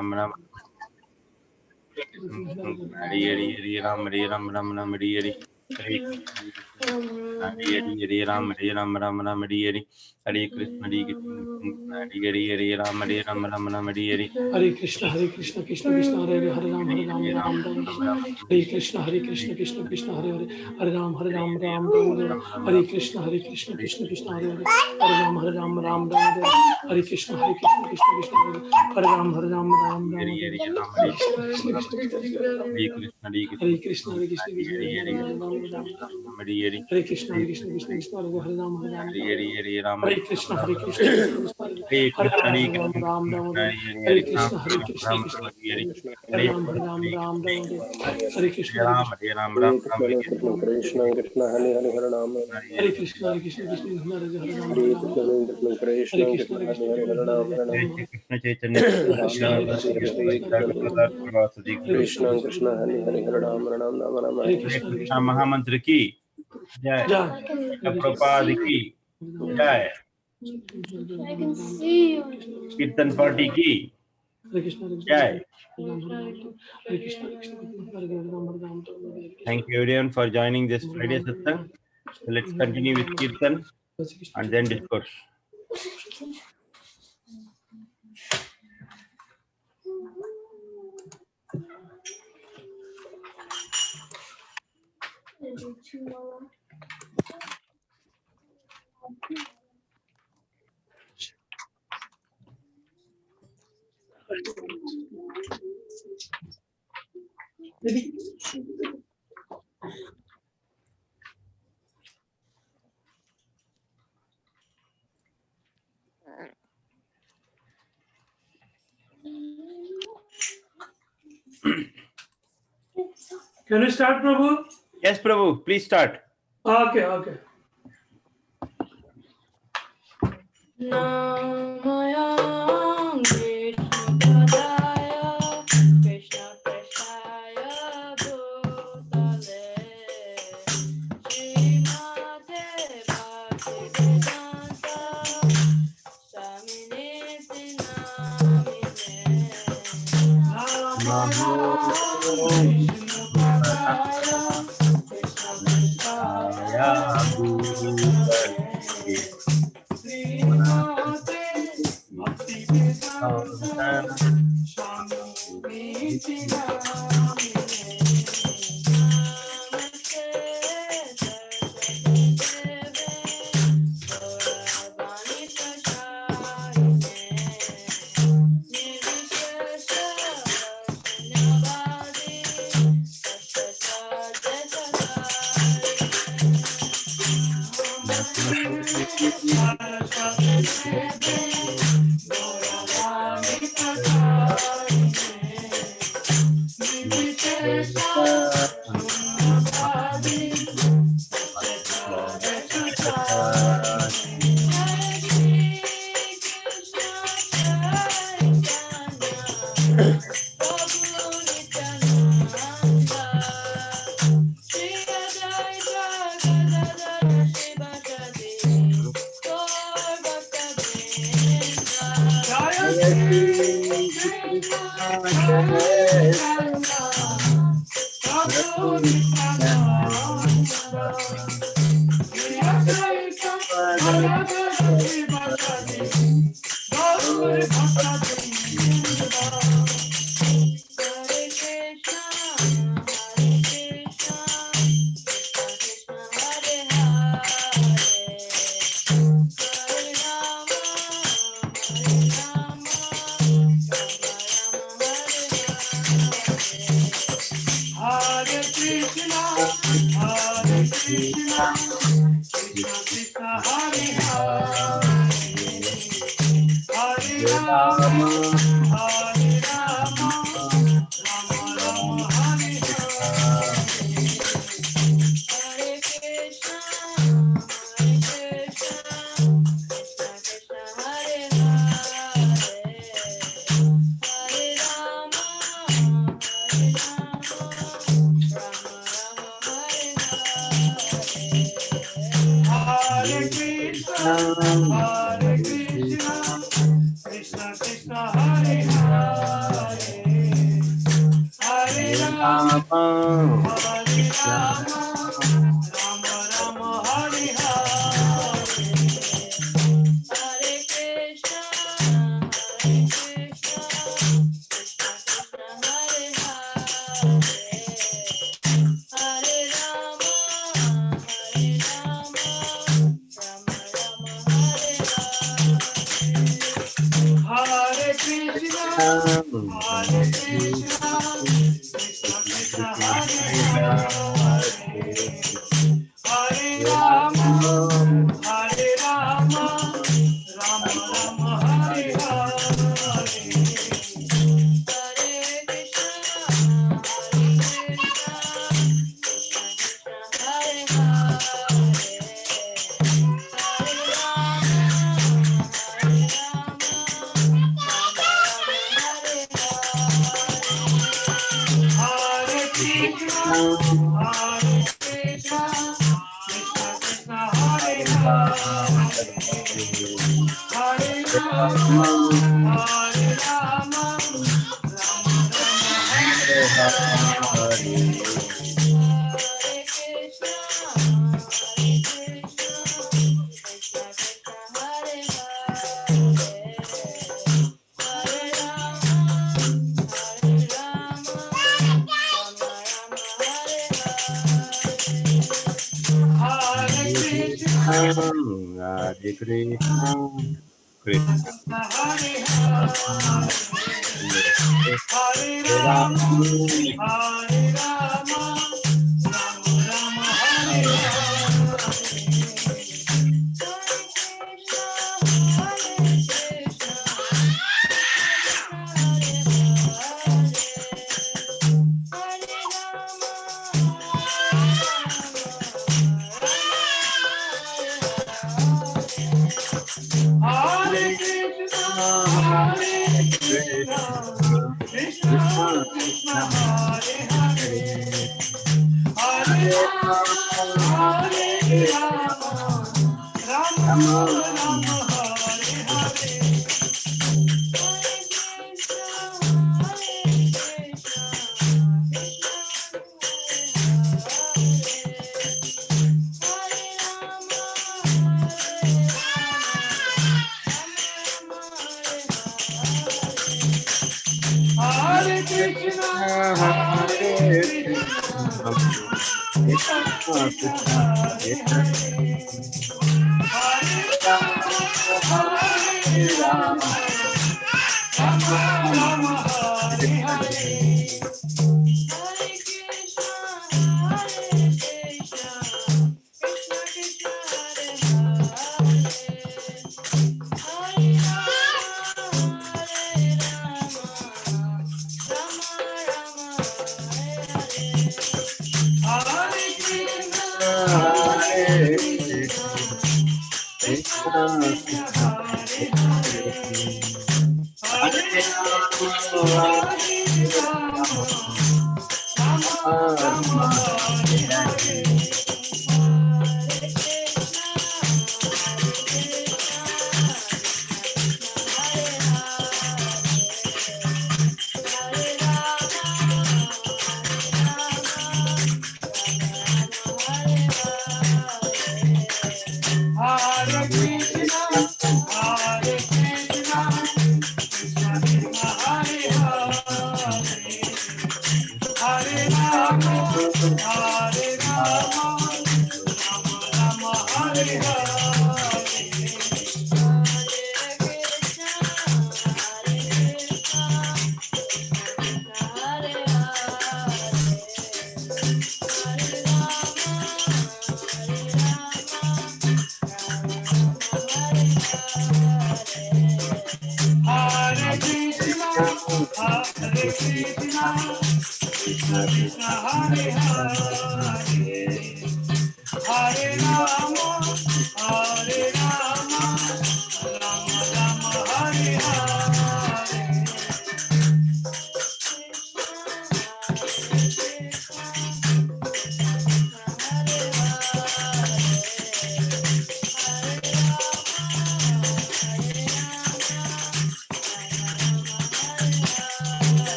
Hare Ram Hare Hare Hare Hare Ram Ram Hare Hare Krishna Hare Ram Ram Hare Hare Krishna Krishna Krishna Hare Hare Ram Ram Hare Krishna Krishna Krishna Hare Hare Ram Ram Hare Krishna Krishna Krishna Hare Hare Ram Ram Hare Krishna Krishna Krishna Hare Ram Ram Hare Krishna Hare Krishna Hare Krishna Krishna Hare Ram Hare Ram Hare Krishna Hare Ram Hare Krishna Krishna Hare Hare Ram Hare Krishna Ram Krishna Krishna Hare Hare Hare Ram Hare Krishna Krishna Hare Ram Hare Krishna Krishna Hare Hare Hare Ram Krishna Chaitanya Krishna Krishna Hare Hare Hare Ram Ram Ram Hare Krishna Mahamantra ki Jai Prabhupada ki Jai Kirtan Party ki Jai. Thank you everyone for joining this Friday satsang. So let's continue with Kirtan and then discourse. Can we start, Prabhu? Yes, Prabhu, please start. Okay. Namayam Vishnupadaya Krishna Prasthaya Bhutale Srimate Bhaktivedanta Swamine Namine Namayam Vishnupadaya Krishna Prasthaya Hare Hare Krishna, Krishna Hare Rama,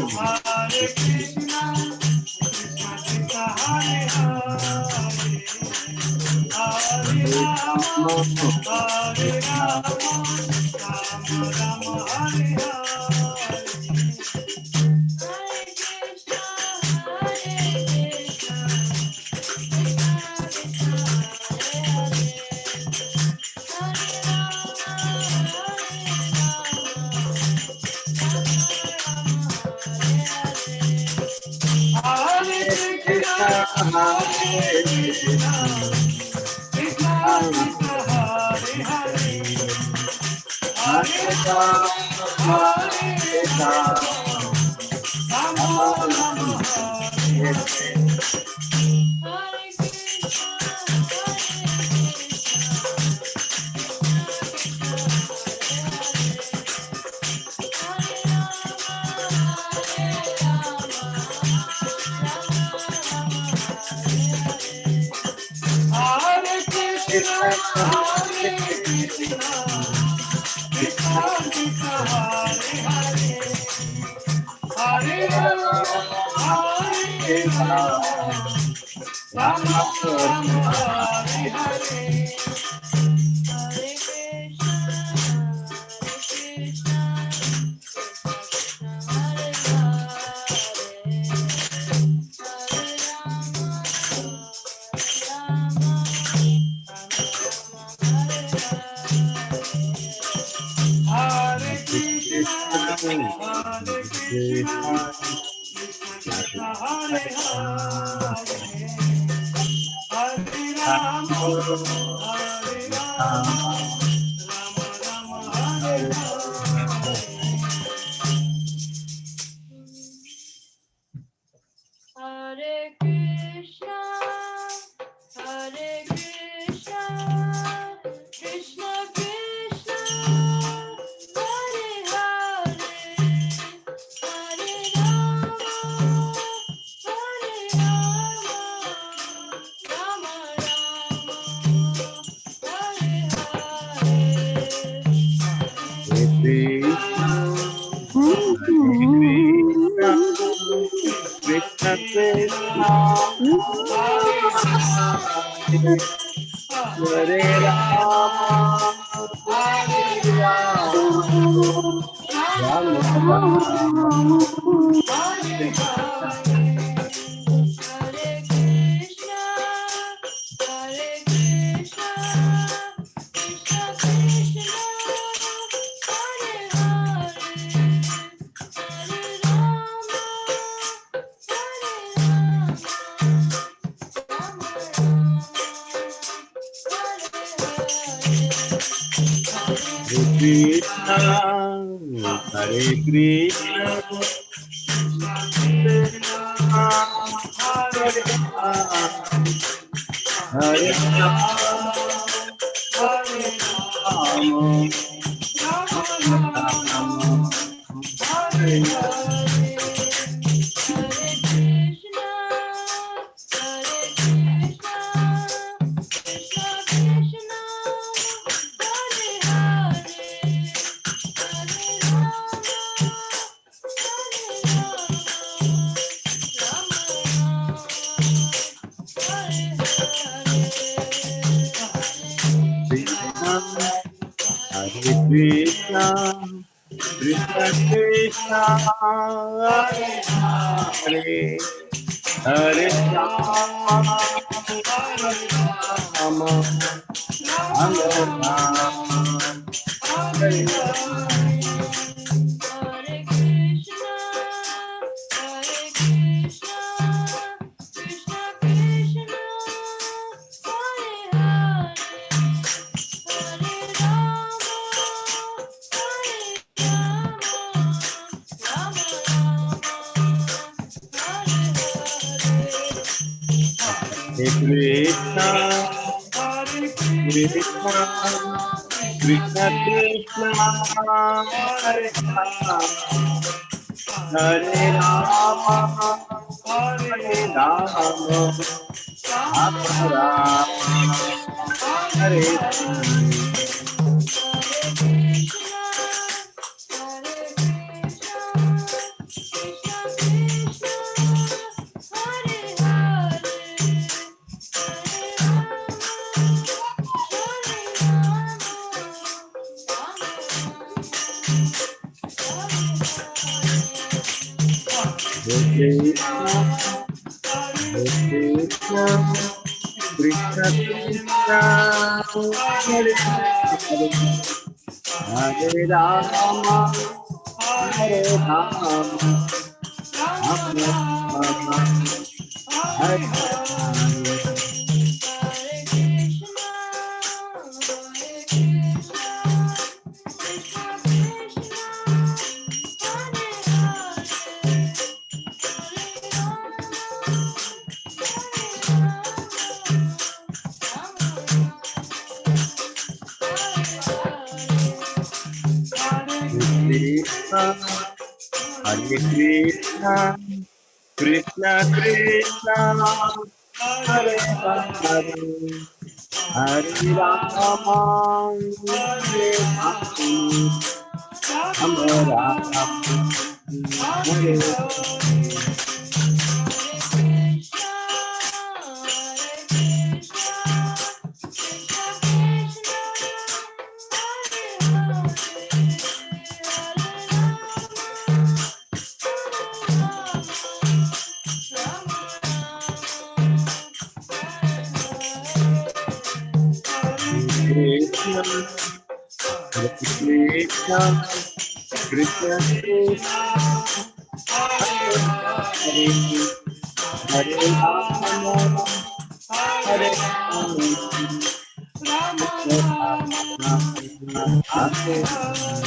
Hare Krishna, Krishna Krishna, Hare Hare, Hare Rama, Hare Rama, Rama Rama, Hare Hare. Hare Krishna, Hare Krishna, Krishna Krishna, Hare Hare, Hare Rama, Hare Rama, Rama Rama, Hare Hare. Hare Krishna, Hare Krishna, Krishna Krishna, Hare Hare, Hare Rama, Hare Rama, Rama Rama, Hare Hare. Hare Krishna, Hare Krishna, Krishna Krishna, Hare Hare, Hare Rama, Hare Rama, Rama Rama, Hare Hare. Hare Krishna, Hare Krishna, Krishna Krishna, Hare Hare, Hare Rama, Hare Rama, Rama Rama, Hare Hare. Krishna Krishna, Hare Rama, Hare Rama, Rama Rama, Hare Hare. Hare Krishna, Hare Krishna, Krishna Krishna, Hare Hare, Hare Rama, Hare Rama, Rama Rama, Hare Krishna, Krishna Hare Hare Rama, Hare Rama, Rama Hare Hare. Hare Krishna, Krishna Krishna, Hare Hare, Hare Rama, Hare Rama, Rama Rama, Hare Hare. Hare Krishna, Hare Krishna, Krishna Krishna, Hare Hare, Hare Rama, Hare Rama, Rama Rama, Hare Hare. Hare Krishna, Krishna, Krishna Krishna, Hare Rama, Hare Rama, Hare Rama, Rama Rama, Hare Hare. Hare Krishna, Hare Krishna, Krishna Krishna Krishna, Hare Hare, Hare Rama, Hare Rama, Rama Rama, Hare Hare. Krishna, Hare Krishna, Krishna Krishna, Hare Hare, Hare Rama, Hare Rama, Rama Rama, Hare Hare. Krishna, Hare Krishna, Krishna Krishna, Hare Hare, Hare Rama, Hare Rama, Rama Rama, Hare Hare.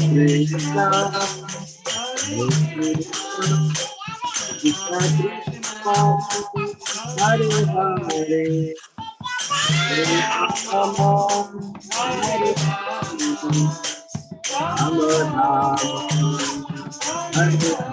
Krishna, Hare Krishna, Krishna Krishna, Hare Hare, Hare Rama, Hare Rama, Rama Rama, Hare Hare.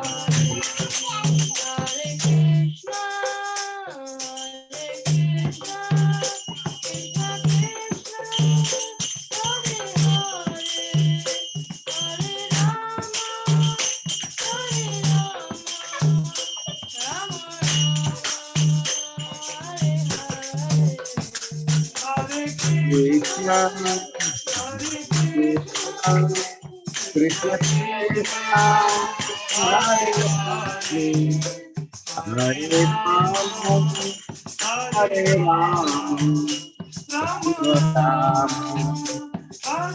Krishna, Krishna, Krishna Krishna, Hare Hare, Hare Rama, Hare Rama, Rama Rama,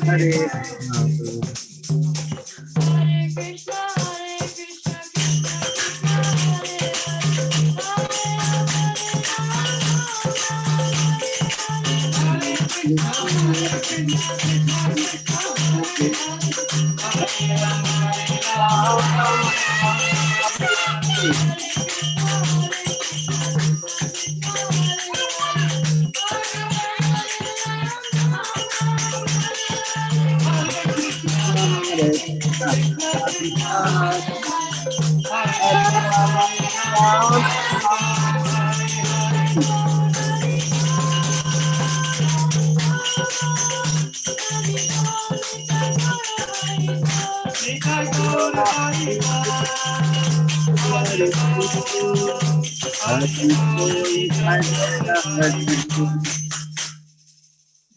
Hare Hare.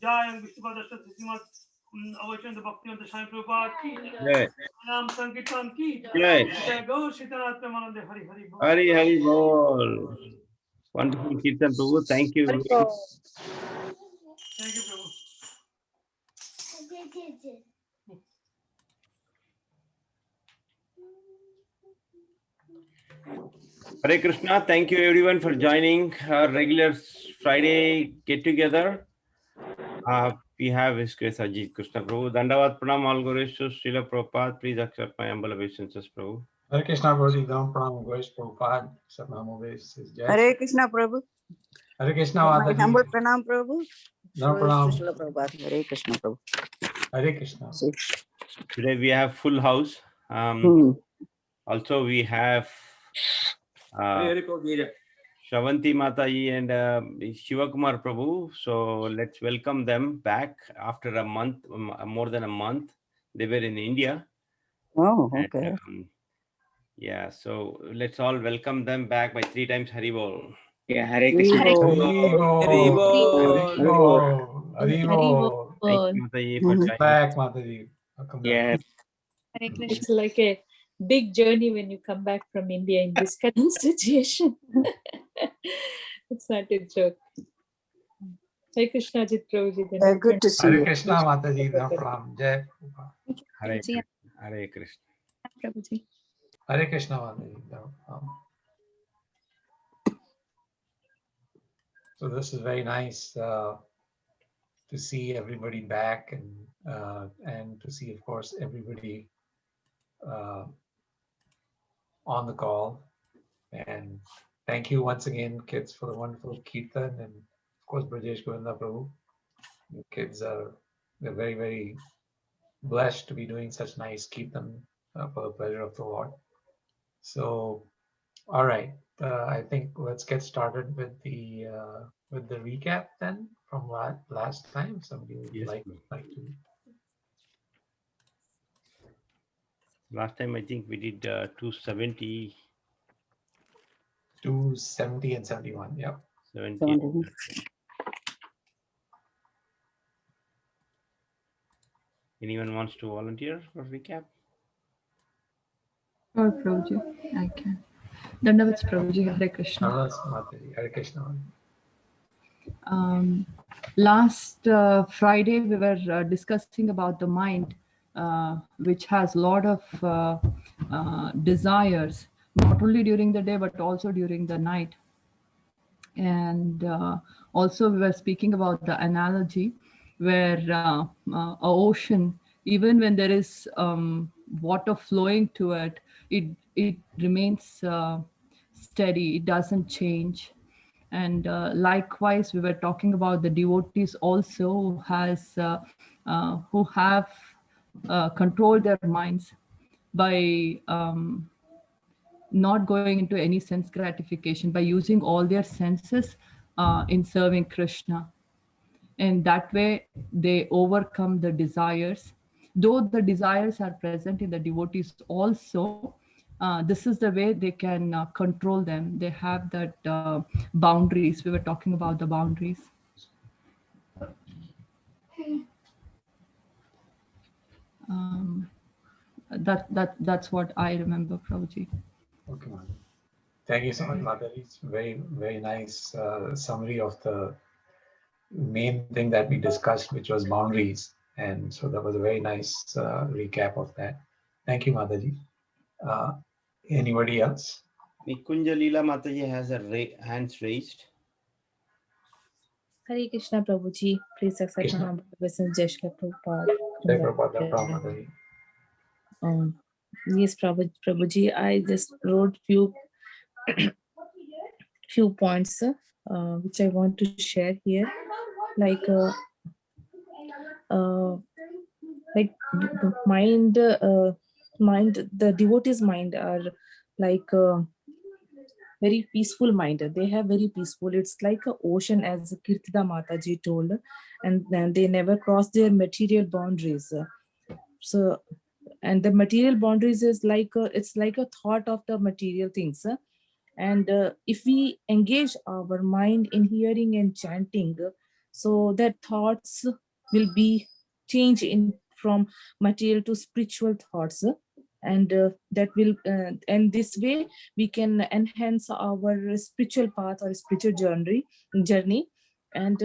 Jai and Vishnu Dashta Sisimat Avachan the Bhakti of the Shai Prabhupada. Jai. Ram Sankirtan ki. Jai. Jai Gaur Sitarat Premanande Hari Hari Bol. Hari Hari Bol. Wonderful Kirtan, Prabhu. Thank you. Thank you, Prabhu. Hare Krishna. Thank you everyone for joining our regular Friday get together. We have His Grace Ajita Krishna Prabhu. Dandavat Pranam All Gurus to Srila Prabhupada. Please accept my humble obeisances, Prabhu. Hare Krishna Prabhu, Dham Pranam, Grace Prabhupada, accept my humble obeisances. Hare Krishna Prabhu. Hare Krishna My Mataji. humble pranam Prabhu. Dham So is Pranam. Srila Prabhupada. Hare Krishna Prabhu. Hare Krishna. Today we have full house. Also we have Shraddha Shravanti Mataji and Shivakumar Prabhu. So let's welcome them back after a month, more than a month. They were in India. Oh, And, okay. yeah, so let's all welcome them back by 3 times Haribol. Yeah, Hare Krishna. Evo. Haribo, Haribo. Thank Haribo. you, Mataji, for Mhm. joining. Back, Mataji. Welcome back. Yes. Hare Krishna. It's like a big journey when you come back from India in this current situation. It's not a joke. Jai Krishna, Ajit Prabhuji. then Good to see Hare you. Krishna, Mataji. Pranam. Jai Prabhupada. Hare Prabhuji. Krishna. Hare Krishna. Prabhuji. Hare Krishna, Mataji. Pranam. So this is very nice to see everybody back and to see, of course, everybody on the call. And thank you once again, kids, for the wonderful kirtan, and of course, Brajesh Govinda Prabhu. You kids they're very, very blessed to be doing such nice kirtan for the pleasure of the Lord. So, all right, I think let's get started with the recap then from last time. Somebody would Yes, like Prabhu. to. Last time I think we did 270, 270 and 71. Yeah. 70. 70. Anyone wants to volunteer for recap? Sure, Prabhuji, I can. Dandavats Prabhuji, Hare Krishna. Hare Krishna. Last Friday, we were discussing about the mind, which has a lot of desires, not only during the day, but also during the night. And also we were speaking about the analogy where a ocean, even when there is water flowing to it, it remains steady, it doesn't change. And likewise, we were talking about the devotees also who have controlled their minds by not going into any sense gratification, by using all their senses in serving Krishna. And that way they overcome the desires. Though the desires are present in the devotees also, this is the way they can control them. They have that boundaries. We were talking about the boundaries. That's what I remember, Prabhuji. Okay, Mataji. Thank you so much, Mataji. It's very, very nice summary of the main thing that we discussed, which was boundaries. And so that was a very nice recap of that. Thank you, Mataji. Anybody else? Nikunja Leela Mataji has her hands raised. Hare Krishna, Prabhuji. Please accept Krishna. my humble obeisance. Jai Shri Prabhupada. Jai Prabhupada, Mataji. Yes, Prabhuji, I just wrote few points which I want to share here, like the mind, the devotees' mind are like very peaceful mind. They have very peaceful. It's like an ocean, as Kirtida Mataji told, and then they never cross their material boundaries. So, and the material boundaries is like it's like a thought of the material things. And if we engage our mind in hearing and chanting, so that thoughts will be changed in from material to spiritual thoughts. And that will and this way we can enhance our spiritual path or spiritual journey. And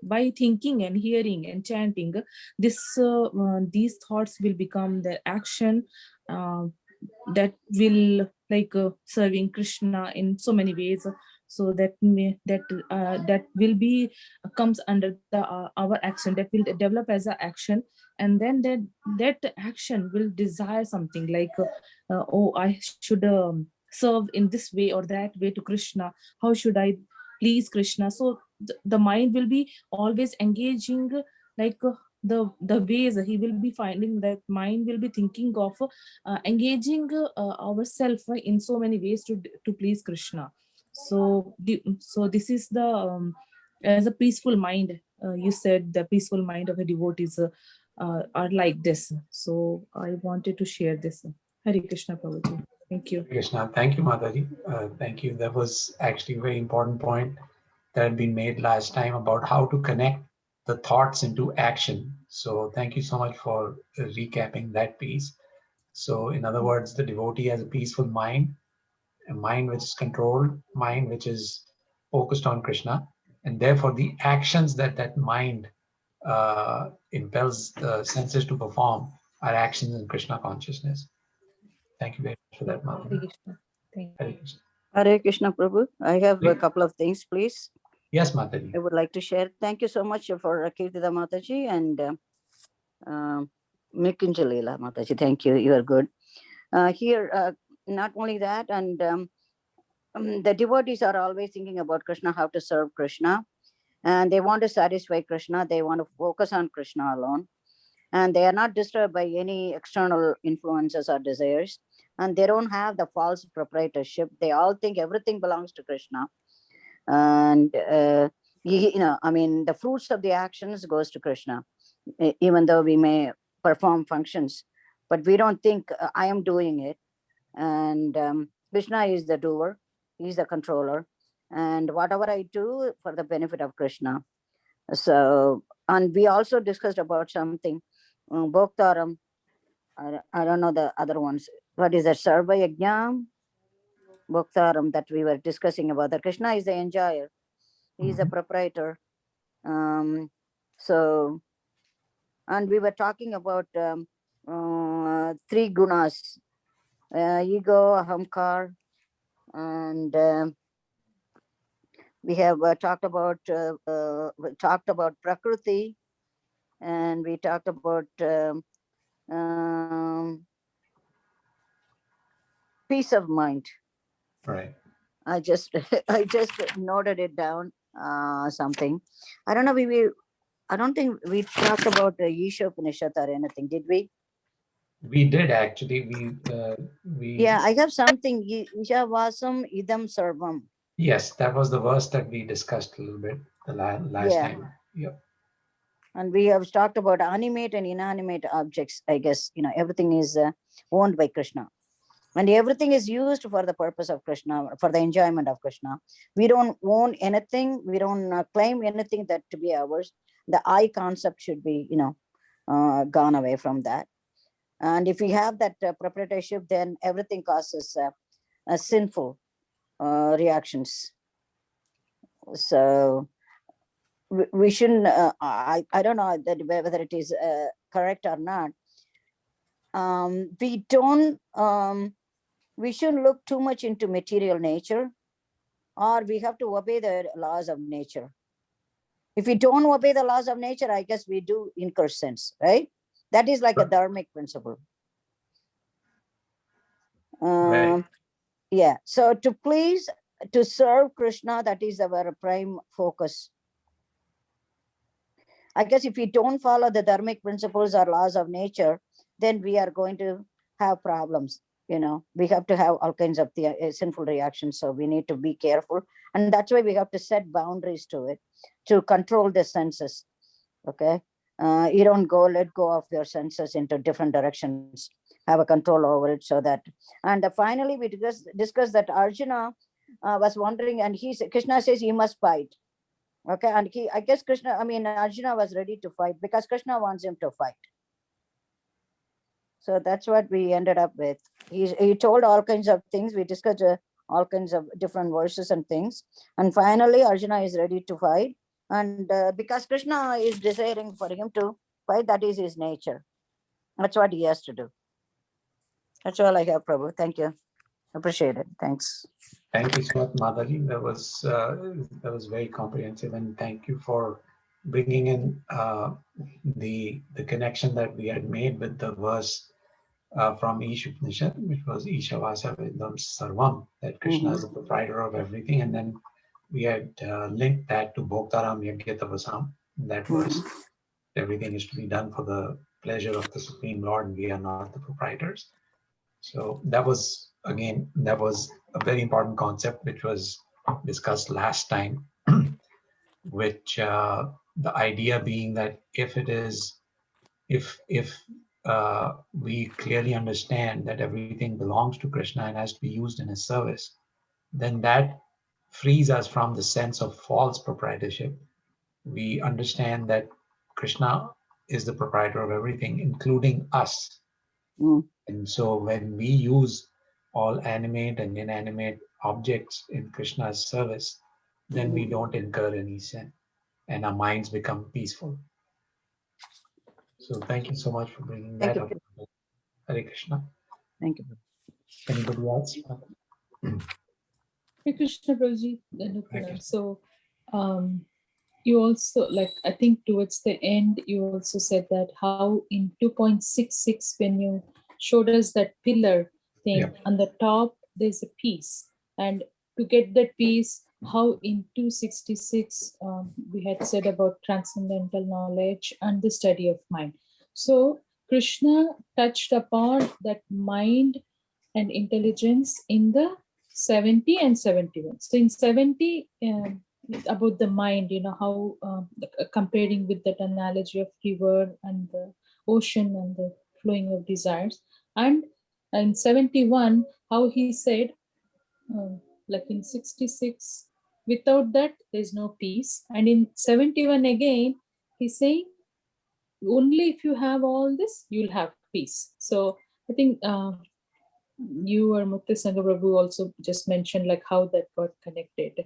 by thinking and hearing and chanting, these thoughts will become the action that will like serving Krishna in so many ways. So that that will be comes under the our action, that will develop as an action. And then that action will desire something like oh, I should serve in this way or that way to Krishna. How should I please Krishna? So the mind will be always engaging, like the ways he will be finding, that mind will be thinking of engaging ourselves in so many ways to please Krishna. So this is the as a peaceful mind. You said the peaceful mind of a devotees are like this. So I wanted to share this. Hare Krishna, Prabhuji. Thank you. Krishna, thank you, Mataji. Thank you. That was actually a very important point that had been made last time about how to connect the thoughts into action. So thank you so much for recapping that piece. So in other words, the devotee has a peaceful mind, a mind which is controlled, mind which is focused on Krishna, and therefore the actions that that mind impels the senses to perform are actions in Krishna consciousness. Thank you very much for that, Hare Mataji. Krishna. Thank you. Hare Krishna. Hare Krishna, Prabhu. I have a Please. couple of things, please. Yes, Mataji. I would like to share. Thank you so much for Kirtida Mataji and Mikunjalila Mataji. Thank you. You are good. Here, not only that, and the devotees are always thinking about Krishna, how to serve Krishna, and they want to satisfy Krishna. They want to focus on Krishna alone, and they are not disturbed by any external influences or desires, and they don't have the false proprietorship. They all think everything belongs to Krishna, and I mean, the fruits of the actions goes to Krishna, even though we may perform functions, but we don't think I am doing it, and Krishna is the doer. He's the controller, and whatever I do for the benefit of Krishna. So, and we also discussed about something, Bhoktaram. I don't know the other ones. What is that? Sarva Yajnam, Bhoktaram, that we were discussing about. That Krishna is the enjoyer. He's the proprietor. So, and we were talking about three gunas, ego, ahamkar, and we have talked about prakriti, and we talked about peace of mind. Right. I just I just noted it down. Something. I don't know. I don't think we talked about the Isha Upanishad or anything. Did we? We did actually. We Yeah, I have something. Isha Vasam Idam Sarvam. Yes, that was the verse that we discussed a little bit the last Yeah. time. Yep. And we have talked about animate and inanimate objects. I guess everything is owned by Krishna, and everything is used for the purpose of Krishna, for the enjoyment of Krishna. We don't own anything. We don't claim anything that to be ours. The I concept should be gone away from that. And if we have that proprietorship, then everything causes sinful reactions. So we shouldn't. I don't know whether it is correct or not. We don't. We shouldn't look too much into material nature, or we have to obey the laws of nature. If we don't obey the laws of nature, I guess we do incur sins, right? That is like a dharmic principle. Right. Yeah. So to serve Krishna, that is our prime focus. I guess if we don't follow the dharmic principles or laws of nature, then we are going to have problems. We have to have all kinds of sinful reactions. So we need to be careful. And that's why we have to set boundaries to it, to control the senses. Okay. You don't let go of your senses into different directions, have a control over it, so that, and finally we discussed that Arjuna was wondering, and Krishna says he must fight. Okay, and Arjuna was ready to fight because Krishna wants him to fight. So that's what we ended up with. He told all kinds of things. We discussed all kinds of different verses and things. And finally, Arjuna is ready to fight. And because Krishna is desiring for him to fight, that is his nature. That's what he has to do. That's all I have, Prabhu. Thank you. Appreciate it. Thanks. Thank you so much, Madhaji. That was very comprehensive, and thank you for bringing in the connection that we had made with the verse from Isha Upanishad, which was Ishavasa Vidam Sarvam, that Krishna is the proprietor of everything, and then we had linked that to Bhoktaram Yagyatavasam, that verse. Everything is to be done for the pleasure of the Supreme Lord, and we are not the proprietors. So that was a very important concept, which was discussed last time, which the idea being that if we clearly understand that everything belongs to Krishna and has to be used in his service, then that frees us from the sense of false proprietorship. We understand that Krishna is the proprietor of everything, including us. And so when we use all animate and inanimate objects in Krishna's service, then we don't incur any sin and our minds become peaceful. So thank you so much for bringing that up. Hare Krishna. Thank you. Anybody else? Hare Krishna, Prabhuji. So, you also, like, I think towards the end, you also said that how in 2.66, when you showed us that pillar thing, on the top, there's a piece. And to get that piece, how in 266, we had said about transcendental knowledge and the study of mind. So Krishna touched upon that mind and intelligence in the 70 and 71. So in 70, about the mind, how comparing with that analogy of river and the ocean and the flowing of desires. And in 71, how he said, like in 66, without that, there's no peace. And in 71 again, he's saying, only if you have all this, you'll have peace. So I think you or Mukti Sangha Prabhu also just mentioned like how that got connected.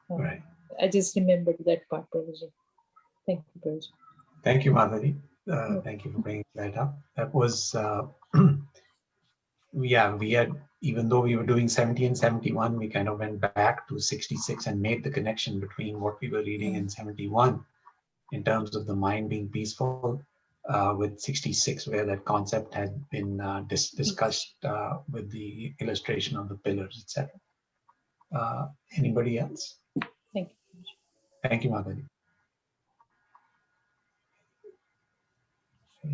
Right. I just remembered that part, Prabhuji. Thank you, Prabhuji. Thank you, Madhuri. Thank you for bringing that up. That was, we had, even though we were doing 70 and 71, we kind of went back to 66 and made the connection between what we were reading in 71 in terms of the mind being peaceful with 66, where that concept had been discussed with the illustration of the pillars, etc. Anybody else? Thank you. Thank you, Madhuri.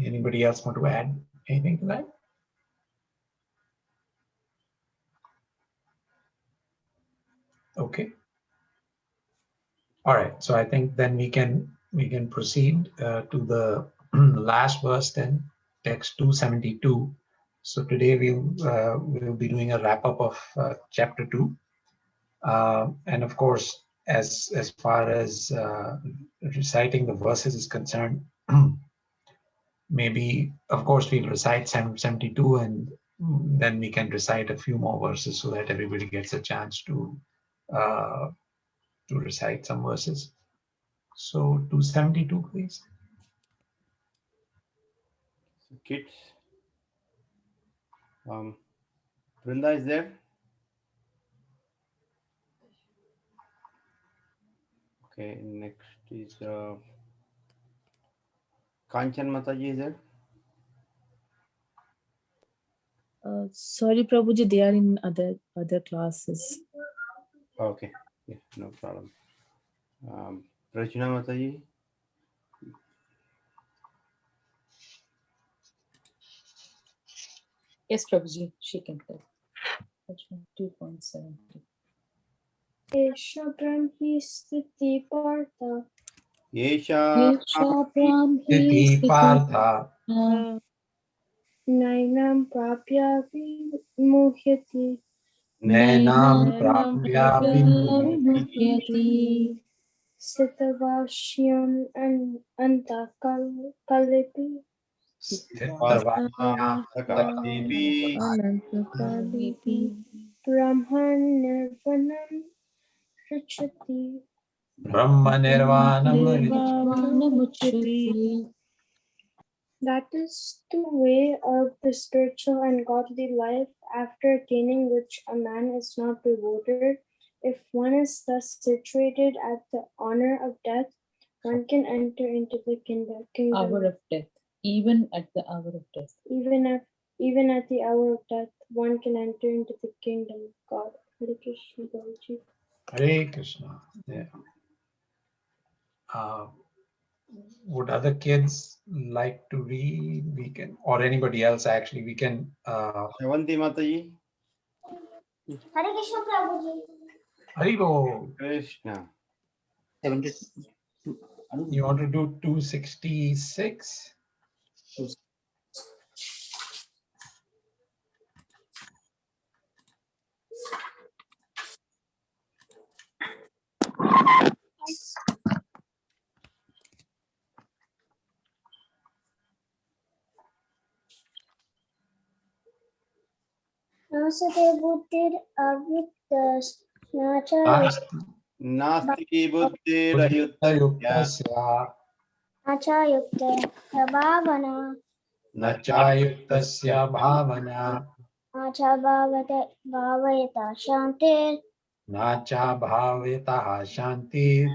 Anybody else want to add anything to that? Okay. All right. So I think then we can proceed to the last verse then, text 272. So today we'll be doing a wrap up of chapter 2, and of course, as far as reciting the verses is concerned, maybe of course we'll recite 72 and then we can recite a few more verses so that everybody gets a chance to recite some verses. So 272, please. Kids. Vrinda is there? Okay, next is Kanchan Mataji is there? Sorry, Prabhuji, they are in other classes. Okay, yeah, no problem. Rachna Mataji? Yes, Prabhuji, she can tell. 2.70. Esha Brahmi Sthiti Partha. Yesha Sthiti Partha. Nainam Prapya Vimuhyati. Nainam Prapya Vimuhyati. Sthitavashyam and Anta Kalipi. Brahman Nirvanam Richati. Brahma Nirvanam Richati. That is the way of the spiritual and godly life, after attaining which a man is not rewarded. If one is thus situated at the honor of death, one can enter into the kingdom. Hour of death. Even at the hour of death. Even at the hour of death, one can enter into the kingdom of God. Hare Krishna, Prabhuji. Hare Krishna. Yeah. Would other kids like to read? We can, or anybody else actually, we can. Shavanti Mataji? Hare Krishna, Prabhuji. Haribo. Krishna. 72. You want to do 266? Nasate buddhir avyuktas nacha Nasti buddhirayuttasya nacha yukte bhavana Nachayuktasya bhavana nacha bhavayata shantir nacha bhavetaha shantir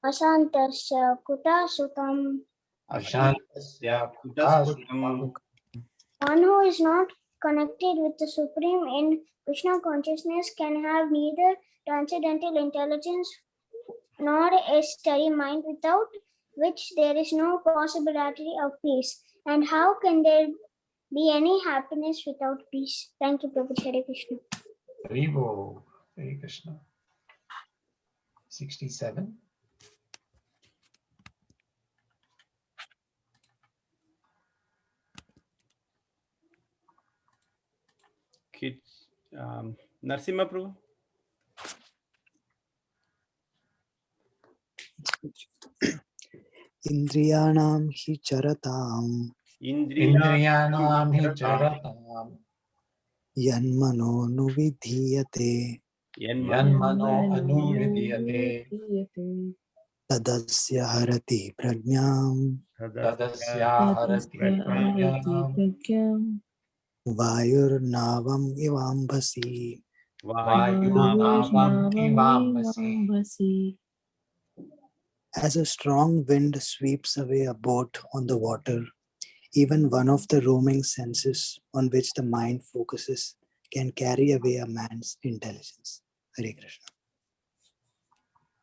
asantasya kuta sukam. ashantasya Kutasukam. One who is not connected with the Supreme in Krishna consciousness can have neither transcendental intelligence nor a steady mind, without which there is no possibility of peace. And how can there be any happiness without peace? Thank you, Prabhu. Hare Krishna. Haribo. Hare Krishna. 67. Kids. Narsimha Prabhu. Indriyanam hi charatam Indriyanam hi charatam yanmano nuvidhiyate yanmano anuvidhyate tadasya harati prajnam tadasya harati prajnam vayurnavam ivambasi. vayunavam ivamasi. As a strong wind sweeps away a boat on the water, even one of the roaming senses on which the mind focuses can carry away a man's intelligence. Hare Krishna.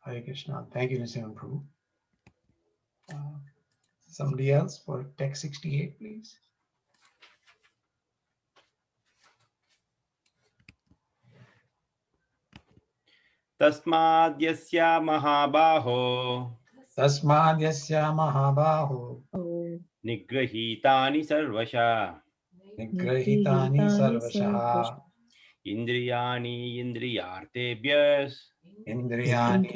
Hare Krishna. Thank you, Nrsimha Prabhu. Somebody else for text 68, please. Tasmadyasya mahabaho. Tasmadyasya mahabaho. Nigrahitani sarvasha. Nigrahitani sarvashaha. Indriyani indriyartebhyas. Indriyani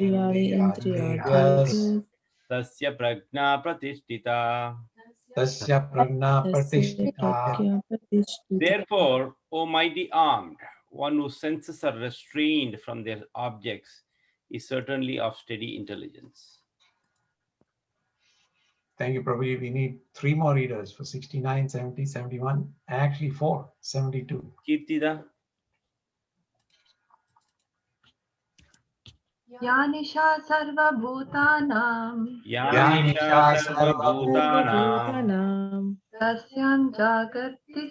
indriyartebhyas. Tasya prajna pratishtita. Tasya prajna pratishtita. Therefore, O mighty armed, one whose senses are restrained from their objects is certainly of steady intelligence. Thank you, Prabhu. We need 3 more readers for 69, 70, 71, and actually 4, 72. Kirtida. Yanisha sarvabhutanam Yanisha sarvabhutanam tasyam jagarti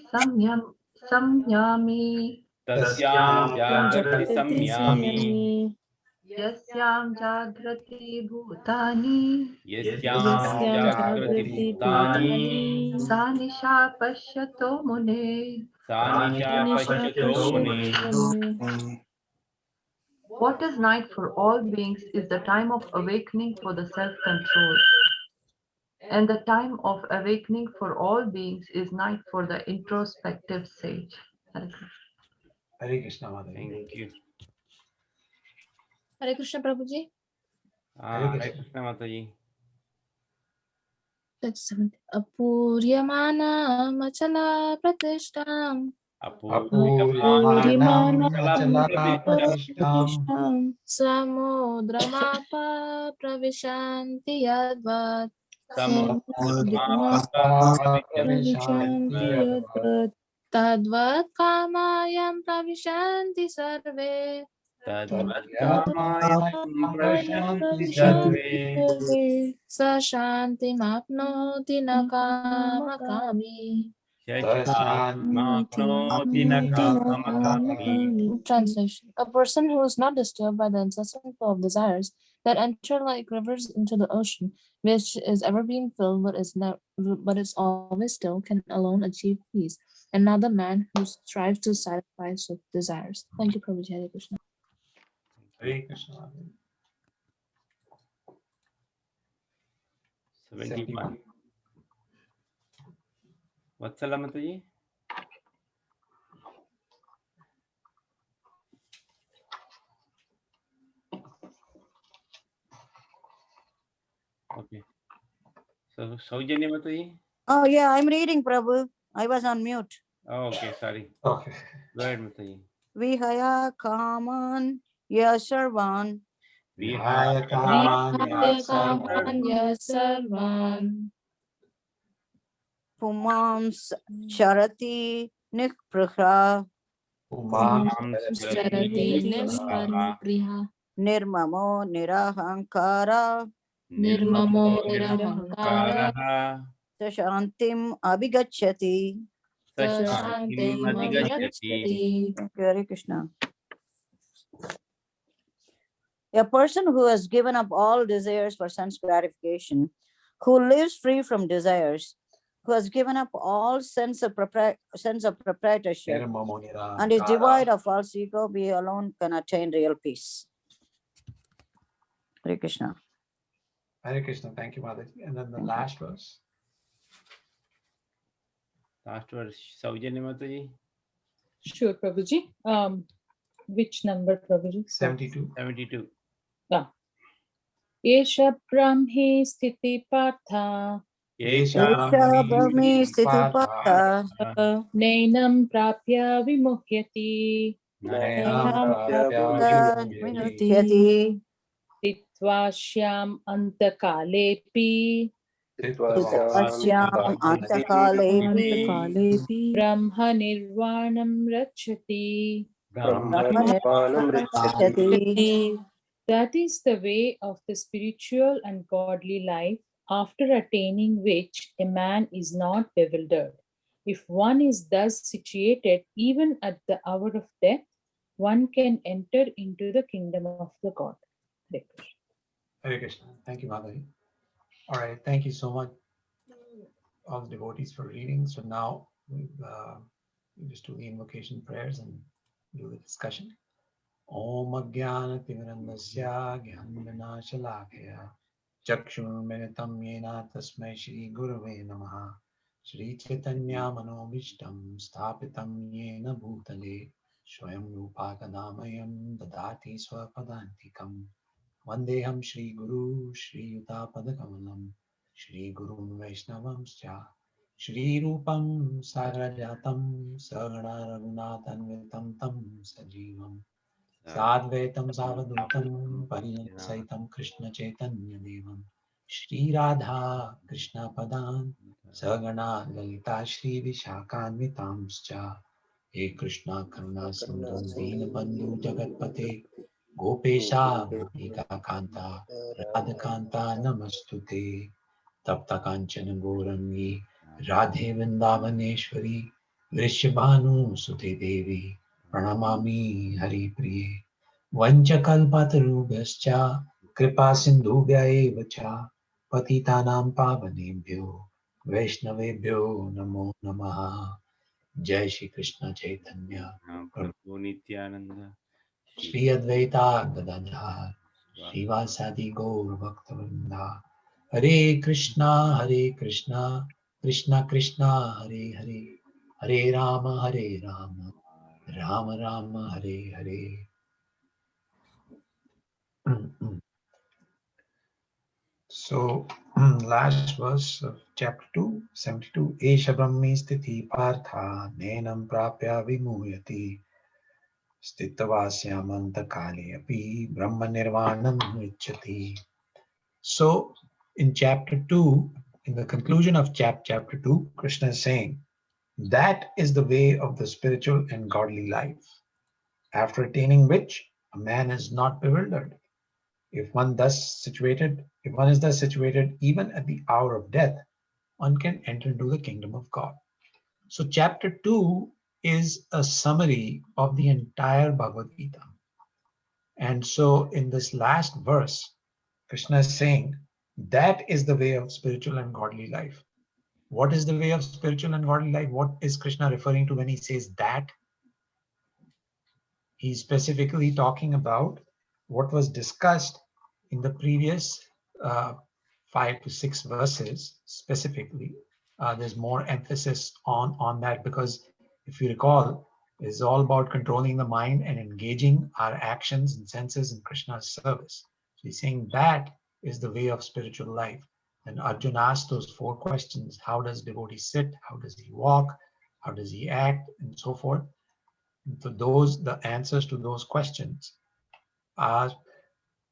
samyami Tasyam jagrati samyami. yasyam jagrati bhutani Yasyam jagrati bhutani. sanisha pashyato mune. Sanisha pashyato mune. What is night for all beings is the time of awakening for the self-control. And the time of awakening for all beings is night for the introspective sage. Hare Krishna, Mataji. Thank you. Hare Krishna, Prabhuji. Hare Krishna Mataji. That's 70. Apuryamana machala pratishtam. Apuryamana machala pratishtam Samudramapa pravishanti yadvat. Samudramapa pravishanti yadvat. Tadvat kamayam pravishanti sarve. Tadvayamayam pravishanti sarve. Sa shanti mapnoti nakamakami. Translation. A person who is not disturbed by the incessant flow of desires that enter like rivers into the ocean, which is ever being filled but is always still, can alone achieve peace, and not the man who strives to satisfy such desires. Thank you, Prabhuji. Hare Krishna. Hare Krishna. 71. Vatsala Mataji. Okay. So Saujanya Mataji. Oh, yeah, I'm reading, Prabhu. I was on mute. Oh, okay, sorry. Okay. Go ahead, Mataji. Vihaya Kaman Yasarvan Vihaya Kamanya Vihaya Sarvan Pumams Charati Nikprha Umam Charati Nispariha Nirmamo Nirahankara Nirmamo Nirahankara Sashantim Abhigachati. Sashantim Abhigachati. Thank you, Hare Krishna. A person who has given up all desires for sense gratification, who lives free from desires, who has given up all sense of proprietorship, Nirmamo Nirahankara. and is devoid of false ego, he alone can attain real peace. Hare Krishna. Hare Krishna. Thank you, Mataji. And then the last verse. Last verse, Saujanya Mataji. Sure, Prabhuji. Which number, Prabhuji? 72. 72. Esha Brahmi Sthiti Partha Esha Brahmi Sthiti Partha Nainam Prapya Vimuhyati Vimuhyati Titva Shyam Antakalepi Asyam Antakalepi Brahma Nirvanam Rachati. Brahmanirvanam Richati. That is the way of the spiritual and godly life, after attaining which a man is not bewildered. If one is thus situated, even at the hour of death, one can enter into the kingdom of the God. Hare Krishna. Hare Krishna. Thank you, Mataji. All right. Thank you so much, all the devotees, for reading. So now we just do the invocation prayers and do the discussion. Om Ajnana Timirandasya Jnana Shalakaya Chakshurmilitam Yena Tasmai Shri Gurave Namaha Shri Chaitanya Manobishtam Sthapitam Yena Bhutale Swayam Rupa Kadamayam Dadati Swapadantikam Vandeham Shri Guru Shri Yuta Padakamalam Shri Gurun Vaishnavamscha Shri Rupam Sarajatam Sagana Raghunathanvitam Tam Sajivam Sadvaitam Savadutam Parinasaitam Krishna Chaitanya Devam Shri Radha Krishna Padan Sagana Lalita Shri Vishakhanvitamscha He Krishna Karuna Sindhu Dinabandhu Jagatpate Gopesha Gopika Kanta Radhakanta Namastute Tapta Kanchana Gourangi Radhe Vrindavaneshwari Vrishabhanu Sute Devi Pranamami Hari Priye Vanchakalpatarubhascha Kripa Sindhubhya eva cha Patitanam Pavanebhyo Vaishnavebhyo Namo Namaha. Jai Shri Krishna Chaitanya Prabhu Nityananda. Shri Advaita Gadadhar Srivasadi Gaur Bhaktavinda Hare Krishna Krishna Krishna Hare Hare Hare Rama Rama Rama Hare Hare. So last verse of chapter 2, 72. Esha Brahmi Sthiti Partha Nenam Prapya Vimuyati Stitavasyamanta Kali Api Brahma Nirvanam Vichati. So in chapter 2, in the conclusion of chapter 2, Krishna is saying, that is the way of the spiritual and godly life, after attaining which a man is not bewildered. If one is thus situated, even at the hour of death, one can enter into the kingdom of God. So chapter 2 is a summary of the entire Bhagavad Gita. And so in this last verse, Krishna is saying, that is the way of spiritual and godly life. What is the way of spiritual and godly life? What is Krishna referring to when he says that? He's specifically talking about what was discussed in the previous 5 to 6 verses specifically, there's more emphasis on that, because if you recall, it's all about controlling the mind and engaging our actions and senses in Krishna's service. So he's saying that is the way of spiritual life. And Arjuna asked those 4 questions: how does devotee sit? How does he walk? How does he act? And so forth. And so the answers to those questions are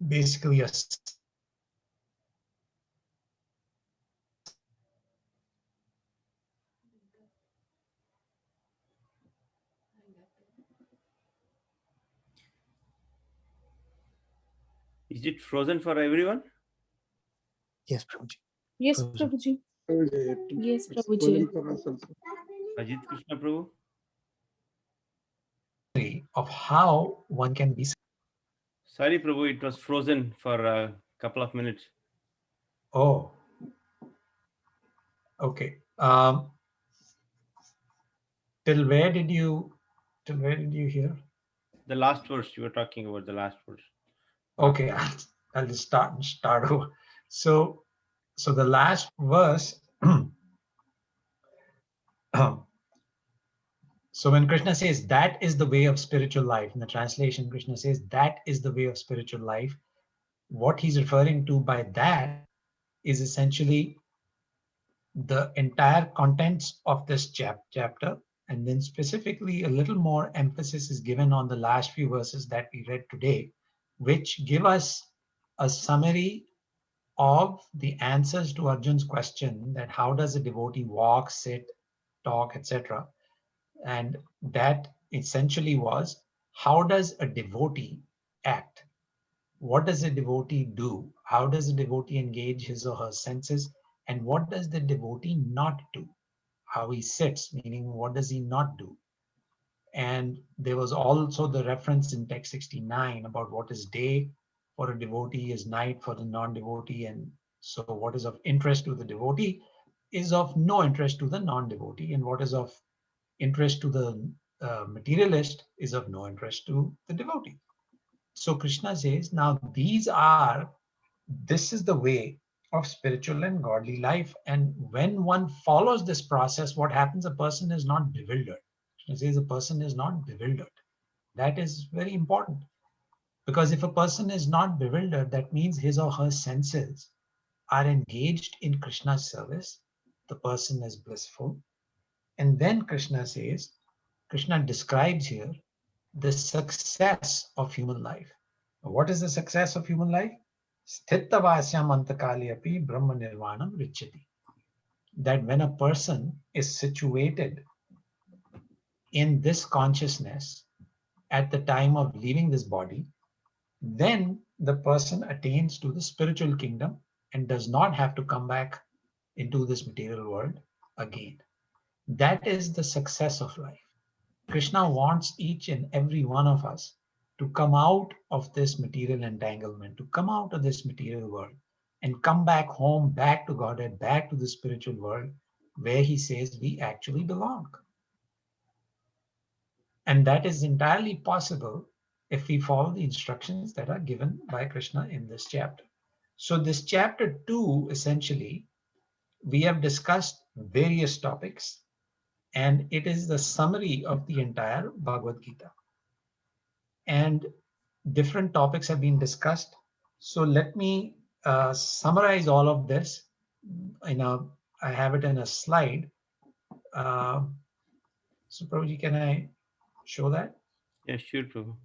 basically a Is it frozen for everyone? Yes, Prabhuji. Yes, Prabhuji. Yes, Prabhuji. Ajit Krishna Prabhu? of how one can be. Sorry, Prabhu, it was frozen for a couple of minutes. Oh, okay. Till where did you hear? The last verse you were talking about, the last verse. Okay, I'll just start over. So the last verse. So when Krishna says that is the way of spiritual life, in the translation, Krishna says that is the way of spiritual life. What he's referring to by that is essentially the entire contents of this chapter, and then specifically a little more emphasis is given on the last few verses that we read today, which give us a summary of the answers to Arjun's question that how does a devotee walk, sit, talk, etc. And that essentially was, how does a devotee act? What does a devotee do? How does a devotee engage his or her senses? And what does the devotee not do? How he sits, meaning what does he not do? And there was also the reference in text 69 about what is day for a devotee is night for the non-devotee. And so what is of interest to the devotee is of no interest to the non-devotee, and what is of interest to the materialist is of no interest to the devotee. So Krishna says, now this is the way of spiritual and godly life. And when one follows this process, what happens? A person is not bewildered. Krishna says a person is not bewildered. That is very important, because if a person is not bewildered, that means his or her senses are engaged in Krishna's service. The person is blissful. And then Krishna describes here the success of human life. What is the success of human life? Sthitavasyam antakali api brahma nirvanam richati. That when a person is situated in this consciousness at the time of leaving this body, then the person attains to the spiritual kingdom and does not have to come back into this material world again. That is the success of life. Krishna wants each and every one of us to come out of this material entanglement, to come out of this material world and come back home, back to Godhead, back to the spiritual world where he says we actually belong. And that is entirely possible if we follow the instructions that are given by Krishna in this chapter. So this chapter 2, essentially, we have discussed various topics, and it is the summary of the entire Bhagavad Gita. And different topics have been discussed. So let me summarize all of this. I have it in a slide. So Prabhuji, can I show that? Yes, sure, Prabhu.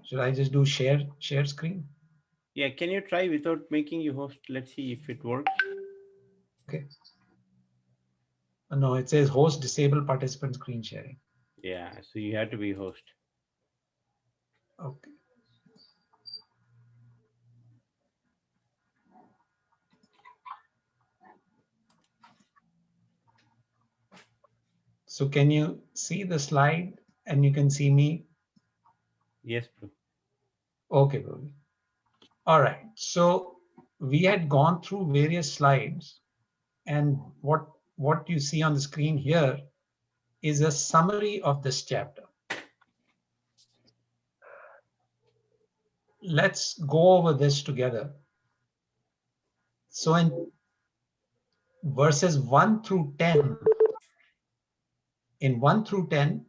Should I just do share screen? Yeah, can you try without making you host? Let's see if it works. Okay. No, it says host disable participant screen sharing. Yeah, so you have to be host. Okay. So can you see the slide and you can see me? Yes, Prabhu. Okay, Prabhu. All right. So we had gone through various slides, and what you see on the screen here is a summary of this chapter. let's go over this together. So in verses 1 through 10, in 1 through 10,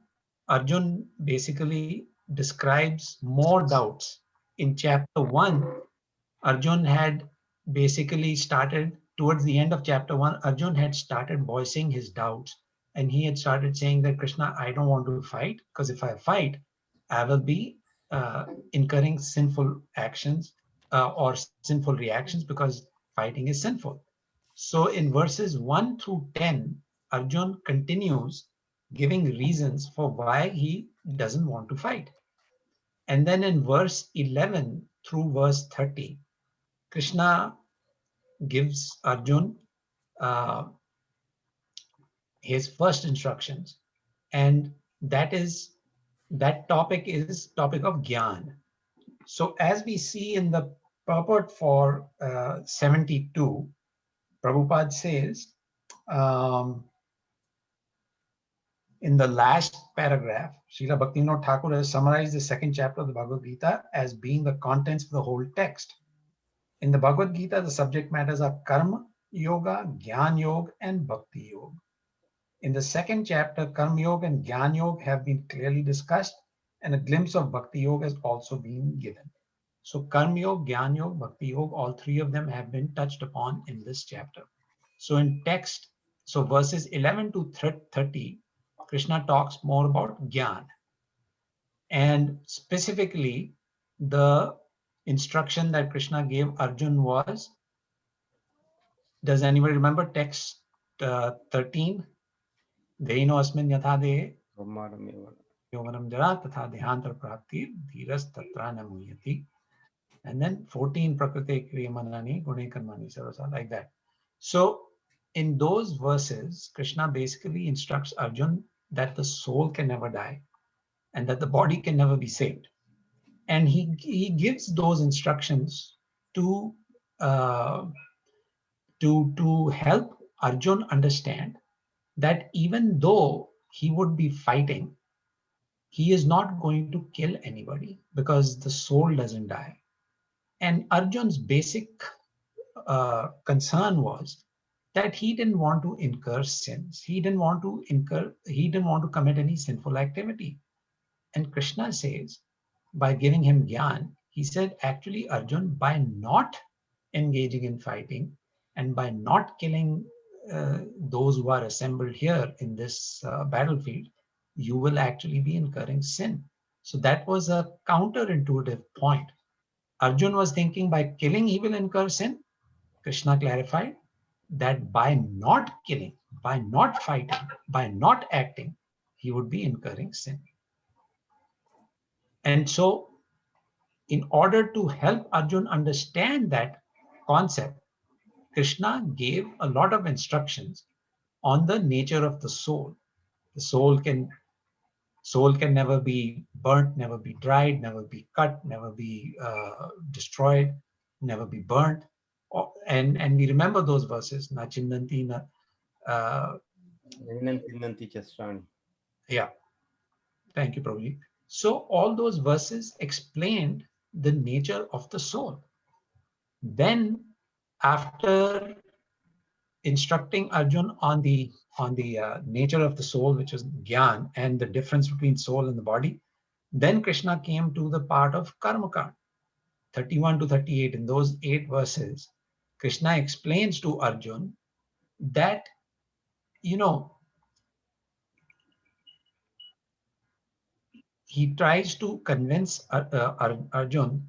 Arjun basically describes more doubts. In chapter 1, Arjun had basically started, towards the end of chapter 1, Arjun had started voicing his doubts. And he had started saying that, Krishna, I don't want to fight, because if I fight, I will be incurring sinful actions or sinful reactions, because fighting is sinful. So in verses 1 through 10, Arjun continues giving reasons for why he doesn't want to fight. And then in verse 11 through verse 30, Krishna gives Arjun his first instructions. And that topic is topic of Gyan. So as we see in the purport for 72, Prabhupada says, in the last paragraph, Srila Bhaktivinoda Thakur has summarized the second chapter of the Bhagavad Gita as being the contents of the whole text. In the Bhagavad Gita, the subject matters are Karma Yoga, Jnana Yoga, and Bhakti Yoga. In the second chapter, Karma Yoga and Jnana Yoga have been clearly discussed, and a glimpse of Bhakti Yoga has also been given. So Karma Yoga, Jnana Yoga, Bhakti Yoga, all three of them have been touched upon in this chapter. So in text, so verses 11 to 30, Krishna talks more about Jnana. And specifically, the instruction that Krishna gave Arjun was, does anybody remember text 13? Deino asmin yatha de yovanam jara tatha dehantar praptir dhiras tatra namuyati. And then 14 prakriti kriyamanani gune karmani sarasa, like that. So in those verses, Krishna basically instructs Arjun that the soul can never die and that the body can never be saved. And he gives those instructions to help Arjun understand that even though he would be fighting, he is not going to kill anybody because the soul doesn't die. And Arjun's basic concern was that he didn't want to incur sins. He didn't want to commit any sinful activity. And Krishna says, by giving him Gyan, he said, actually, Arjun, by not engaging in fighting and by not killing those who are assembled here in this battlefield, you will actually be incurring sin. So that was a counterintuitive point. Arjun was thinking by killing he will incur sin. Krishna clarified that by not killing, by not fighting, by not acting, he would be incurring sin. And so in order to help Arjun understand that concept, Krishna gave a lot of instructions on the nature of the soul. The soul can never be burnt, never be dried, never be cut, never be destroyed, never be burnt. And we remember those verses, na chindanti na. Yeah, thank you, Prabhu. So all those verses explained the nature of the soul. Then, after instructing Arjun on the nature of the soul, which is Gyan, and the difference between soul and the body, then Krishna came to the part of Karmakand, 31 to 38. In those 8 verses, Krishna explains to Arjun that, he tries to convince Arjun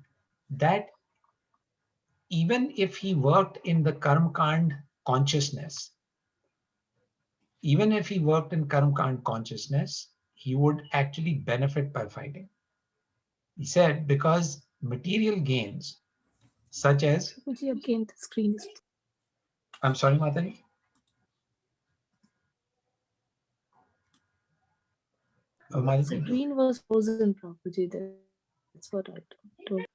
that even if he worked in the Karmakand consciousness, he would actually benefit by fighting. He said, because material gains, such as... Again, the screen is... I'm sorry, Mataji? The screen was frozen, Prabhuji. That's what I told.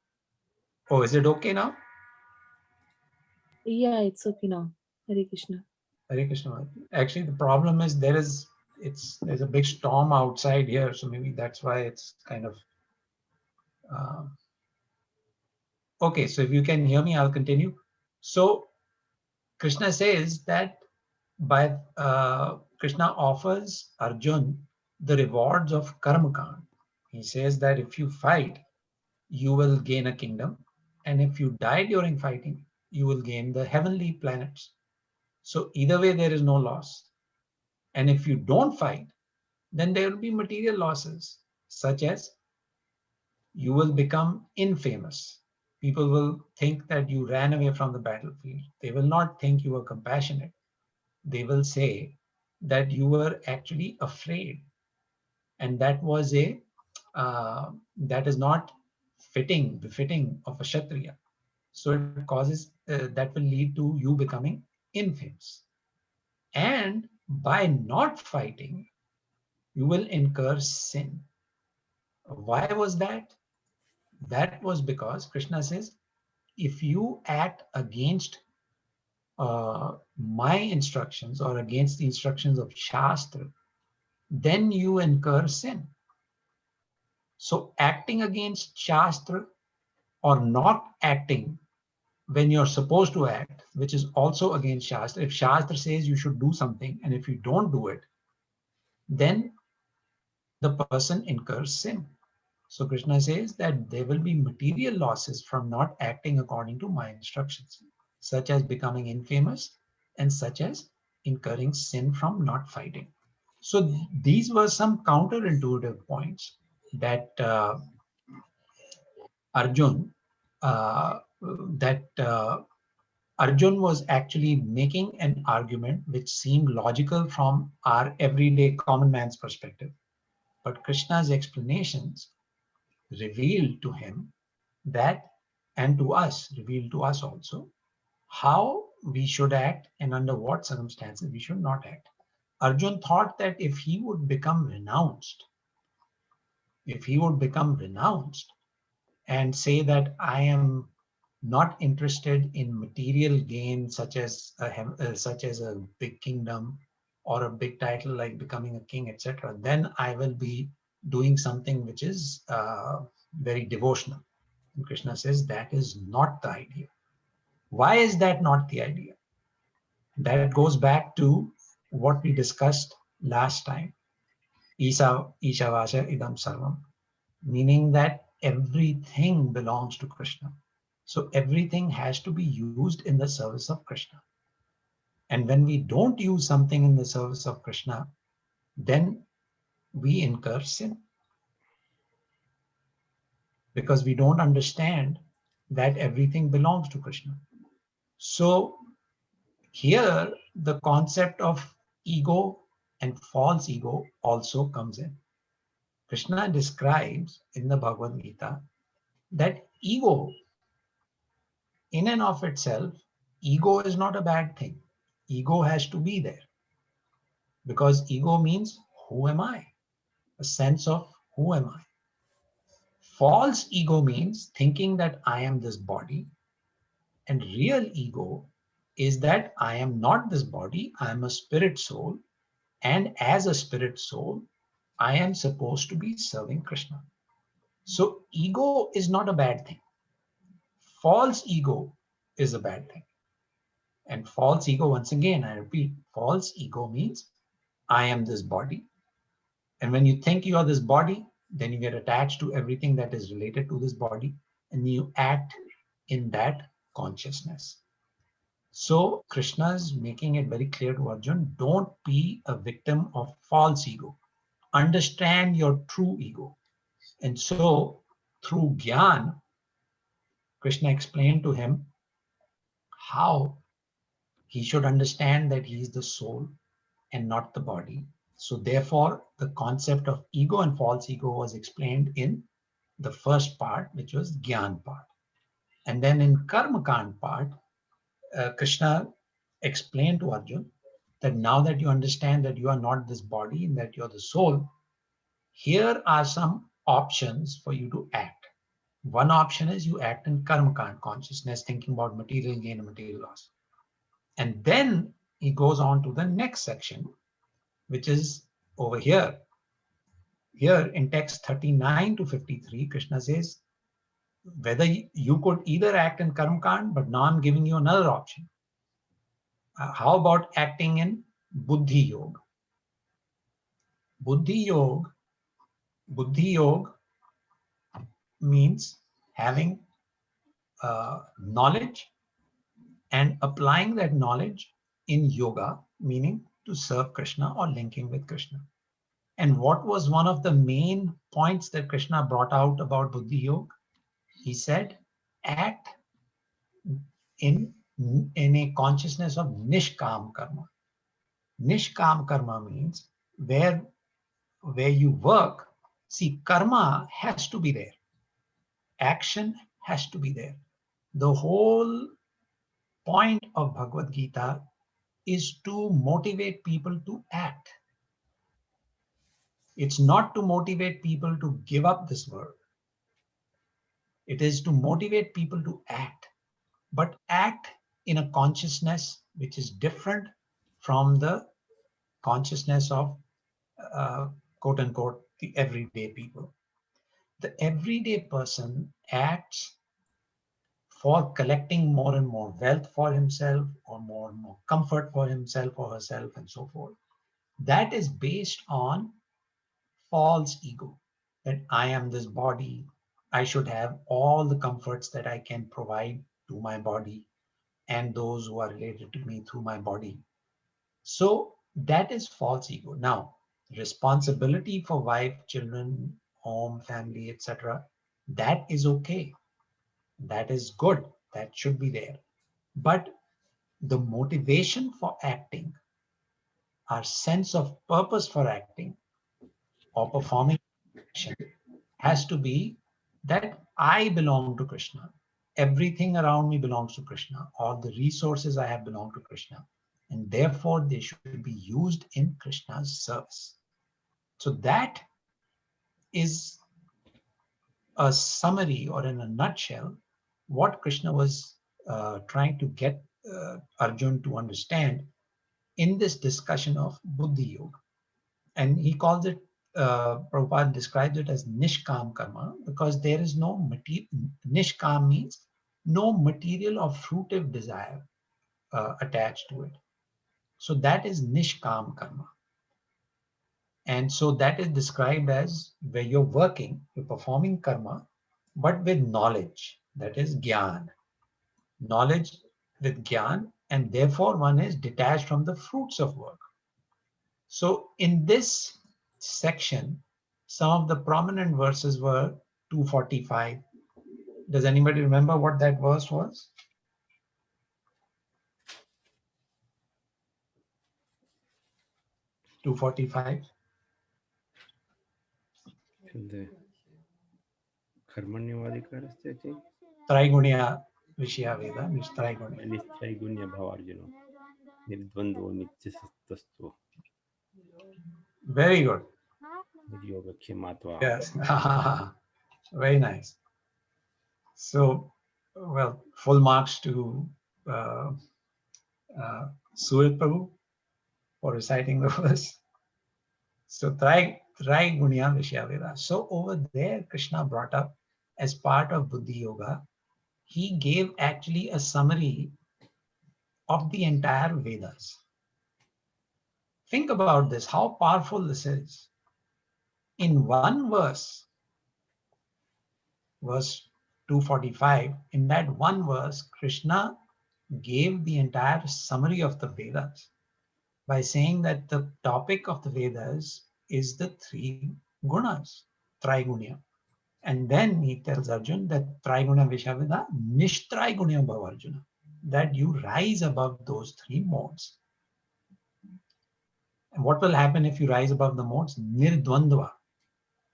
Oh, is it okay now? Yeah, it's okay now. Hare Krishna. Hare Krishna. Actually, the problem is there's a big storm outside here, so maybe that's why it's kind of Okay, so if you can hear me, I'll continue. So Krishna says that by Krishna offers Arjun the rewards of Karmakand. He says that if you fight, you will gain a kingdom, and if you die during fighting, you will gain the heavenly planets. So either way, there is no loss. And if you don't fight, then there will be material losses, such as you will become infamous. People will think that you ran away from the battlefield. They will not think you were compassionate. They will say that you were actually afraid, and that was that is not befitting of a Kshatriya. So it causes that will lead to you becoming infamous. And by not fighting, you will incur sin. Why was that? That was because Krishna says, if you act against my instructions or against the instructions of Shastra, then you incur sin. So acting against Shastra or not acting when you're supposed to act, which is also against Shastra. If Shastra says you should do something, and if you don't do it, then the person incurs sin. So Krishna says that there will be material losses from not acting according to my instructions, such as becoming infamous and such as incurring sin from not fighting. So these were some counterintuitive points that Arjun Arjun was actually making an argument which seemed logical from our everyday common man's perspective. But Krishna's explanations revealed to him that, and revealed to us also, how we should act and under what circumstances we should not act. Arjun thought that if he would become renounced and say that I am not interested in material gain such as a big kingdom or a big title like becoming a king, etc., then I will be doing something which is very devotional. And Krishna says that is not the idea. Why is that not the idea? That goes back to what we discussed last time. Ishavasya idam sarvam, meaning that everything belongs to Krishna. So everything has to be used in the service of Krishna. And when we don't use something in the service of Krishna, then we incur sin. Because we don't understand that everything belongs to Krishna. So here the concept of ego and false ego also comes in. Krishna describes in the Bhagavad Gita that ego, in and of itself, ego is not a bad thing. Ego has to be there. Because ego means, who am I? A sense of who am I? False ego means thinking that I am this body. And real ego is that I am not this body, I am a spirit soul. And as a spirit soul, I am supposed to be serving Krishna. So ego is not a bad thing. False ego is a bad thing. And false ego, once again, I repeat, false ego means I am this body. And when you think you are this body, then you get attached to everything that is related to this body, and you act in that consciousness. So Krishna is making it very clear to Arjun, don't be a victim of false ego. Understand your true ego. And so through Gyan, Krishna explained to him how he should understand that he is the soul and not the body. So therefore, the concept of ego and false ego was explained in the first part, which was Gyan part. And then in Karmakand part, Krishna explained to Arjun that now that you understand that you are not this body and that you're the soul, here are some options for you to act. One option is you act in Karmakand consciousness, thinking about material gain and material loss. And then he goes on to the next section, which is over here. Here in text 39 to 53, Krishna says, whether you could either act in Karma Kand, but now I'm giving you another option. How about acting in Buddhi Yoga? Buddhi Yoga means having knowledge and applying that knowledge in yoga, meaning to serve Krishna or linking with Krishna. And what was one of the main points that Krishna brought out about Buddhi Yoga? He said, act in a consciousness of Nishkam Karma. Nishkam Karma means where you work, see, karma has to be there. Action has to be there. The whole point of Bhagavad Gita is to motivate people to act. It's not to motivate people to give up this world. It is to motivate people to act, but act in a consciousness which is different from the consciousness of quote unquote the everyday people. The everyday person acts for collecting more and more wealth for himself, or more and more comfort for himself or herself, and so forth. That is based on false ego, that I am this body, I should have all the comforts that I can provide to my body and those who are related to me through my body. So that is false ego. Now, responsibility for wife, children, home, family, etc., that is okay. That is good. That should be there. But the motivation for acting, our sense of purpose for acting or performing action, has to be that I belong to Krishna. Everything around me belongs to Krishna. All the resources I have belong to Krishna. And therefore, they should be used in Krishna's service. So that is a summary, or in a nutshell, what Krishna was trying to get Arjun to understand in this discussion of Buddhi Yoga. And he calls it, Prabhupada describes it as Nishkam Karma, because there is no material. Nishkam means no material or fruitive desire attached to it. So that is Nishkam Karma. And so that is described as where you're working, you're performing karma, but with knowledge, that is Gyan. Knowledge with Gyan, and therefore one is detached from the fruits of work. So in this section, some of the prominent verses were 245. Does anybody remember what that verse was? (245). Traigunya Vishya Veda means Traigunya. Nistraygunya Bhavarjuna. Nirdvandvo Nityasattastu. Very good. Yoga Khematva. Yes. Very nice. So, well, full marks to Surit Prabhu for reciting the verse. So, Traigunya Vishya Veda. So, over there, Krishna brought up as part of Buddhi Yoga, he gave actually a summary of the entire Vedas. Think about this, how powerful this is. In one verse, verse 245, in that one verse, Krishna gave the entire summary of the Vedas by saying that the topic of the Vedas is the three gunas, Traigunya. And then he tells Arjun that Traiguna Vishaveda, Nishtraigunya Bhava Arjuna, that you rise above those three modes. And what will happen if you rise above the modes? Nirdvandva.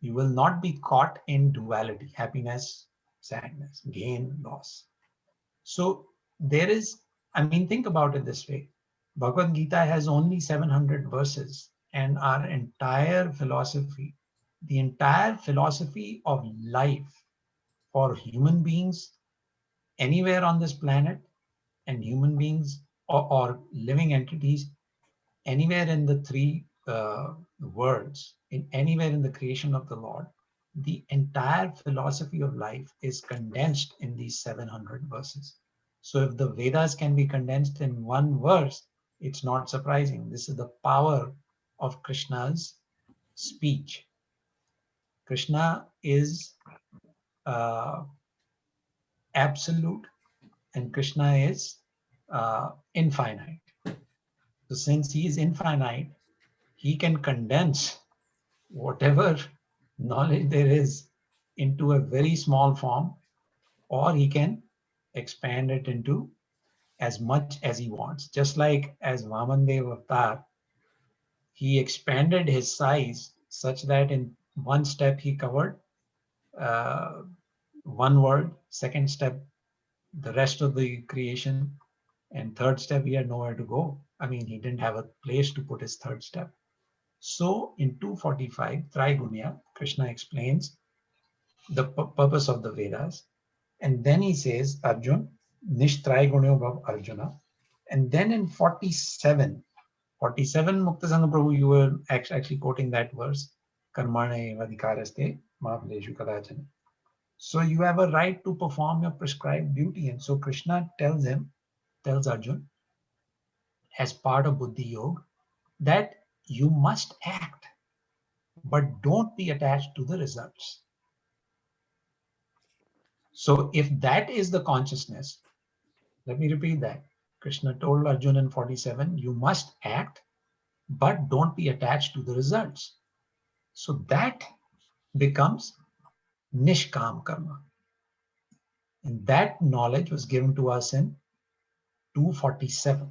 You will not be caught in duality, happiness, sadness, gain, loss. So there is, I mean, think about it this way. Bhagavad Gita has only 700 verses, and our entire philosophy, the entire philosophy of life for human beings anywhere on this planet, and human beings or living entities anywhere in the three worlds, in anywhere in the creation of the Lord, the entire philosophy of life is condensed in these 700 verses. So if the Vedas can be condensed in one verse, it's not surprising. This is the power of Krishna's speech. Krishna is absolute and Krishna is infinite. So since he is infinite, he can condense whatever knowledge there is into a very small form, or he can expand it into as much as he wants. Just like as Vamandev Avatar, he expanded his size such that in one step he covered one world, second step the rest of the creation, and third step he had nowhere to go. I mean, he didn't have a place to put his third step. So in 245, Traigunya, Krishna explains the purpose of the Vedas. And then he says, Arjun, Nishtraigunyo Bhav Arjuna. And then in 47, Muktasanga Prabhu, you were actually quoting that verse, Karmane Vadikaraste Mahavleshu Kadachana. So you have a right to perform your prescribed duty. And so Krishna tells Arjun, as part of Buddhi Yoga, that you must act, but don't be attached to the results. So if that is the consciousness, let me repeat that. Krishna told Arjuna in 47, you must act, but don't be attached to the results. So that becomes Nishkam Karma. And that knowledge was given to us in 247.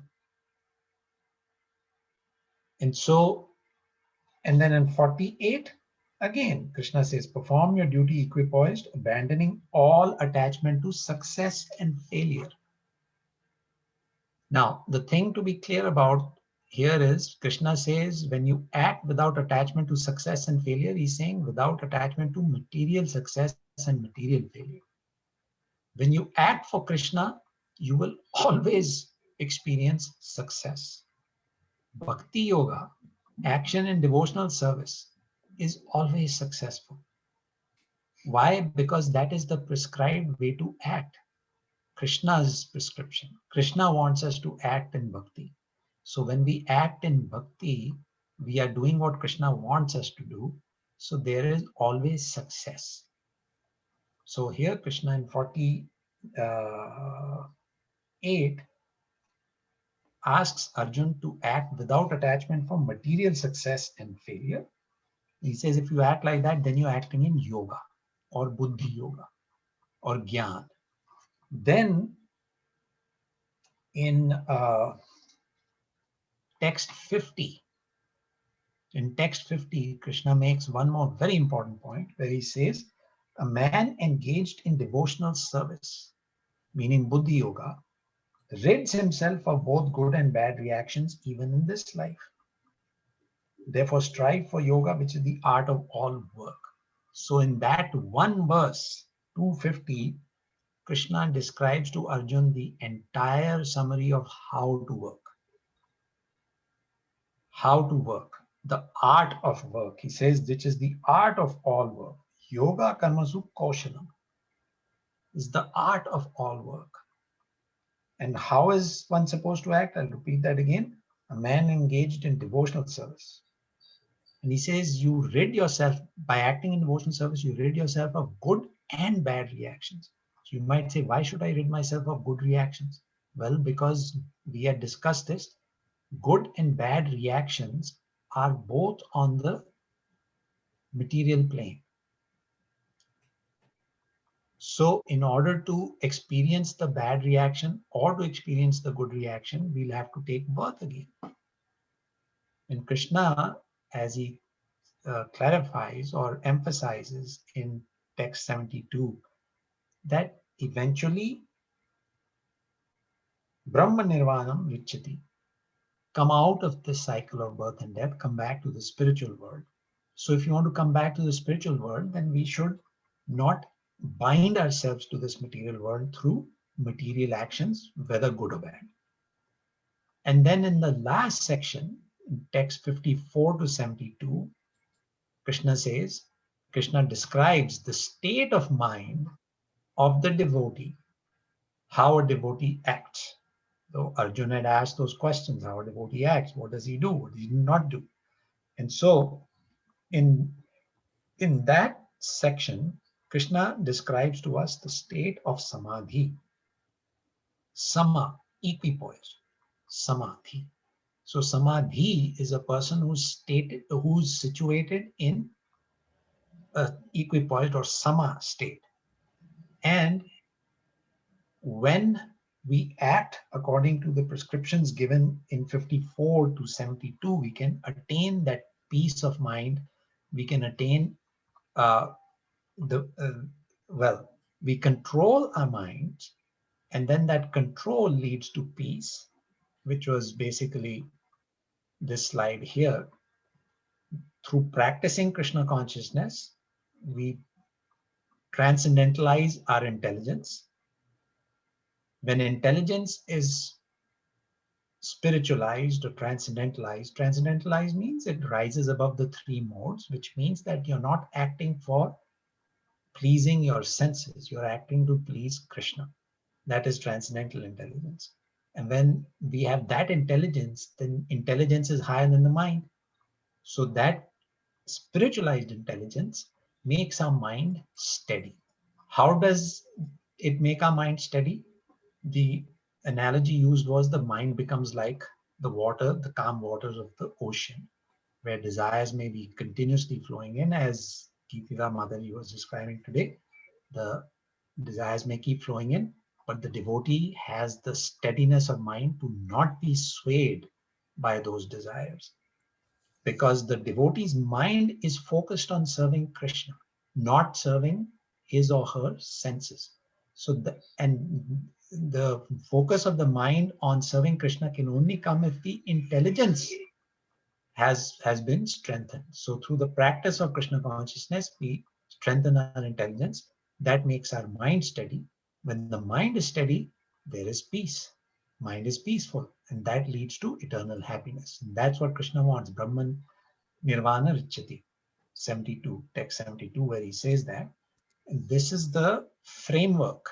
And then in 48, again, Krishna says, perform your duty equipoised, abandoning all attachment to success and failure. Now, the thing to be clear about here is Krishna says, when you act without attachment to success and failure, he's saying without attachment to material success and material failure. When you act for Krishna, you will always experience success. Bhakti Yoga, action in devotional service, is always successful. Why? Because that is the prescribed way to act. Krishna's prescription. Krishna wants us to act in bhakti. So when we act in bhakti, we are doing what Krishna wants us to do. So there is always success. So here Krishna in 48 asks Arjun to act without attachment for material success and failure. He says, if you act like that, then you're acting in yoga or buddhi yoga or gyan. Then in text 50, Krishna makes one more very important point where he says, a man engaged in devotional service, meaning buddhi yoga, rids himself of both good and bad reactions even in this life. Therefore, strive for yoga, which is the art of all work. So in that one verse, 250, Krishna describes to Arjun the entire summary of how to work. How to work, the art of work. He says, which is the art of all work. Yoga karmasu kaushalam is the art of all work. And how is one supposed to act? I'll repeat that again. A man engaged in devotional service. And he says, you rid yourself, by acting in devotional service, you rid yourself of good and bad reactions. So you might say, why should I rid myself of good reactions? Well, because we had discussed this. Good and bad reactions are both on the material plane. So in order to experience the bad reaction or to experience the good reaction, we'll have to take birth again. And Krishna, as he clarifies or emphasizes in text 72, that eventually Brahma Nirvanam Richati, come out of this cycle of birth and death, come back to the spiritual world. So if you want to come back to the spiritual world, then we should not bind ourselves to this material world through material actions, whether good or bad. And then in the last section, in text 54 to 72, Krishna says, Krishna describes the state of mind of the devotee, how a devotee acts. So Arjuna had asked those questions, how a devotee acts, what does he do, what does he not do? And so in that section, Krishna describes to us the state of samadhi. Sama, equipoise, samadhi. So samadhi is a person who's situated in a equipoised or sama state. And when we act according to the prescriptions given in 54 to 72, we can attain that peace of mind. We can attain we control our minds, and then that control leads to peace, which was basically this slide here. Through practicing Krishna consciousness, we transcendentalize our intelligence. When intelligence is spiritualized or transcendentalized means it rises above the three modes, which means that you're not acting for pleasing your senses, you're acting to please Krishna. That is transcendental intelligence. And when we have that intelligence, then intelligence is higher than the mind. So that spiritualized intelligence makes our mind steady. How does it make our mind steady? The analogy used was the mind becomes like the water, the calm waters of the ocean, where desires may be continuously flowing in, as Geetita Madhavi was describing today. The desires may keep flowing in, but the devotee has the steadiness of mind to not be swayed by those desires, because the devotee's mind is focused on serving Krishna, not serving his or her senses. So the focus of the mind on serving Krishna can only come if the intelligence has been strengthened. So through the practice of Krishna consciousness, we strengthen our intelligence. That makes our mind steady. When the mind is steady, there is peace. Mind is peaceful, and that leads to eternal happiness. And that's what Krishna wants. Brahman Nirvana Richati, 72, text 72, where he says that. And this is the framework.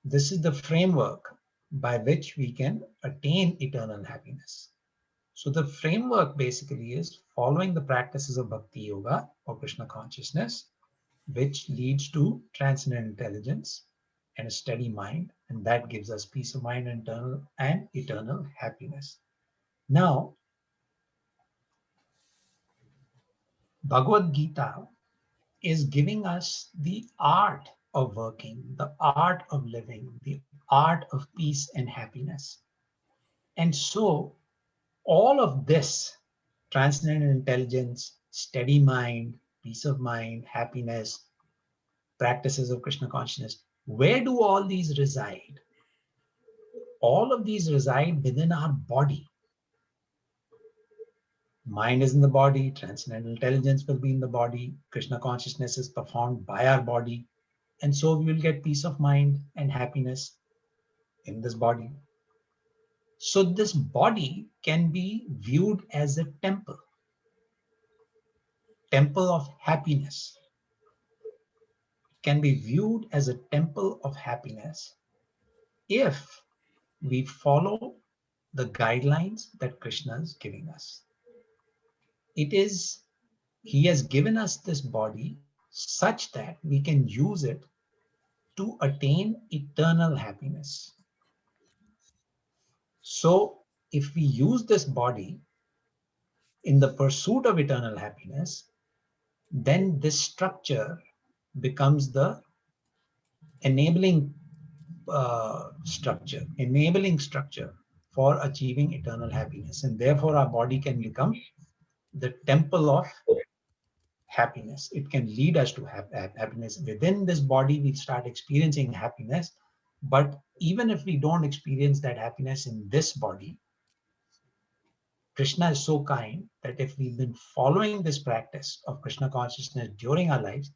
This is the framework by which we can attain eternal happiness. So the framework basically is following the practices of Bhakti Yoga or Krishna consciousness, which leads to transcendental intelligence and a steady mind, and that gives us peace of mind and eternal happiness. Now, Bhagavad Gita is giving us the art of working, the art of living, the art of peace and happiness. And so all of this, transcendental intelligence, steady mind, peace of mind, happiness, practices of Krishna consciousness, where do all these reside? All of these reside within our body. Mind is in the body, transcendental intelligence will be in the body, Krishna consciousness is performed by our body, and so we will get peace of mind and happiness in this body. So this body can be viewed as a temple of happiness. Can be viewed as a temple of happiness if we follow the guidelines that Krishna is giving us. He has given us this body such that we can use it to attain eternal happiness. So if we use this body in the pursuit of eternal happiness, then this structure becomes the enabling structure for achieving eternal happiness. And therefore our body can become the temple of happiness. It can lead us to happiness. Within this body, we start experiencing happiness. But even if we don't experience that happiness in this body, Krishna is so kind that if we've been following this practice of Krishna consciousness during our lives,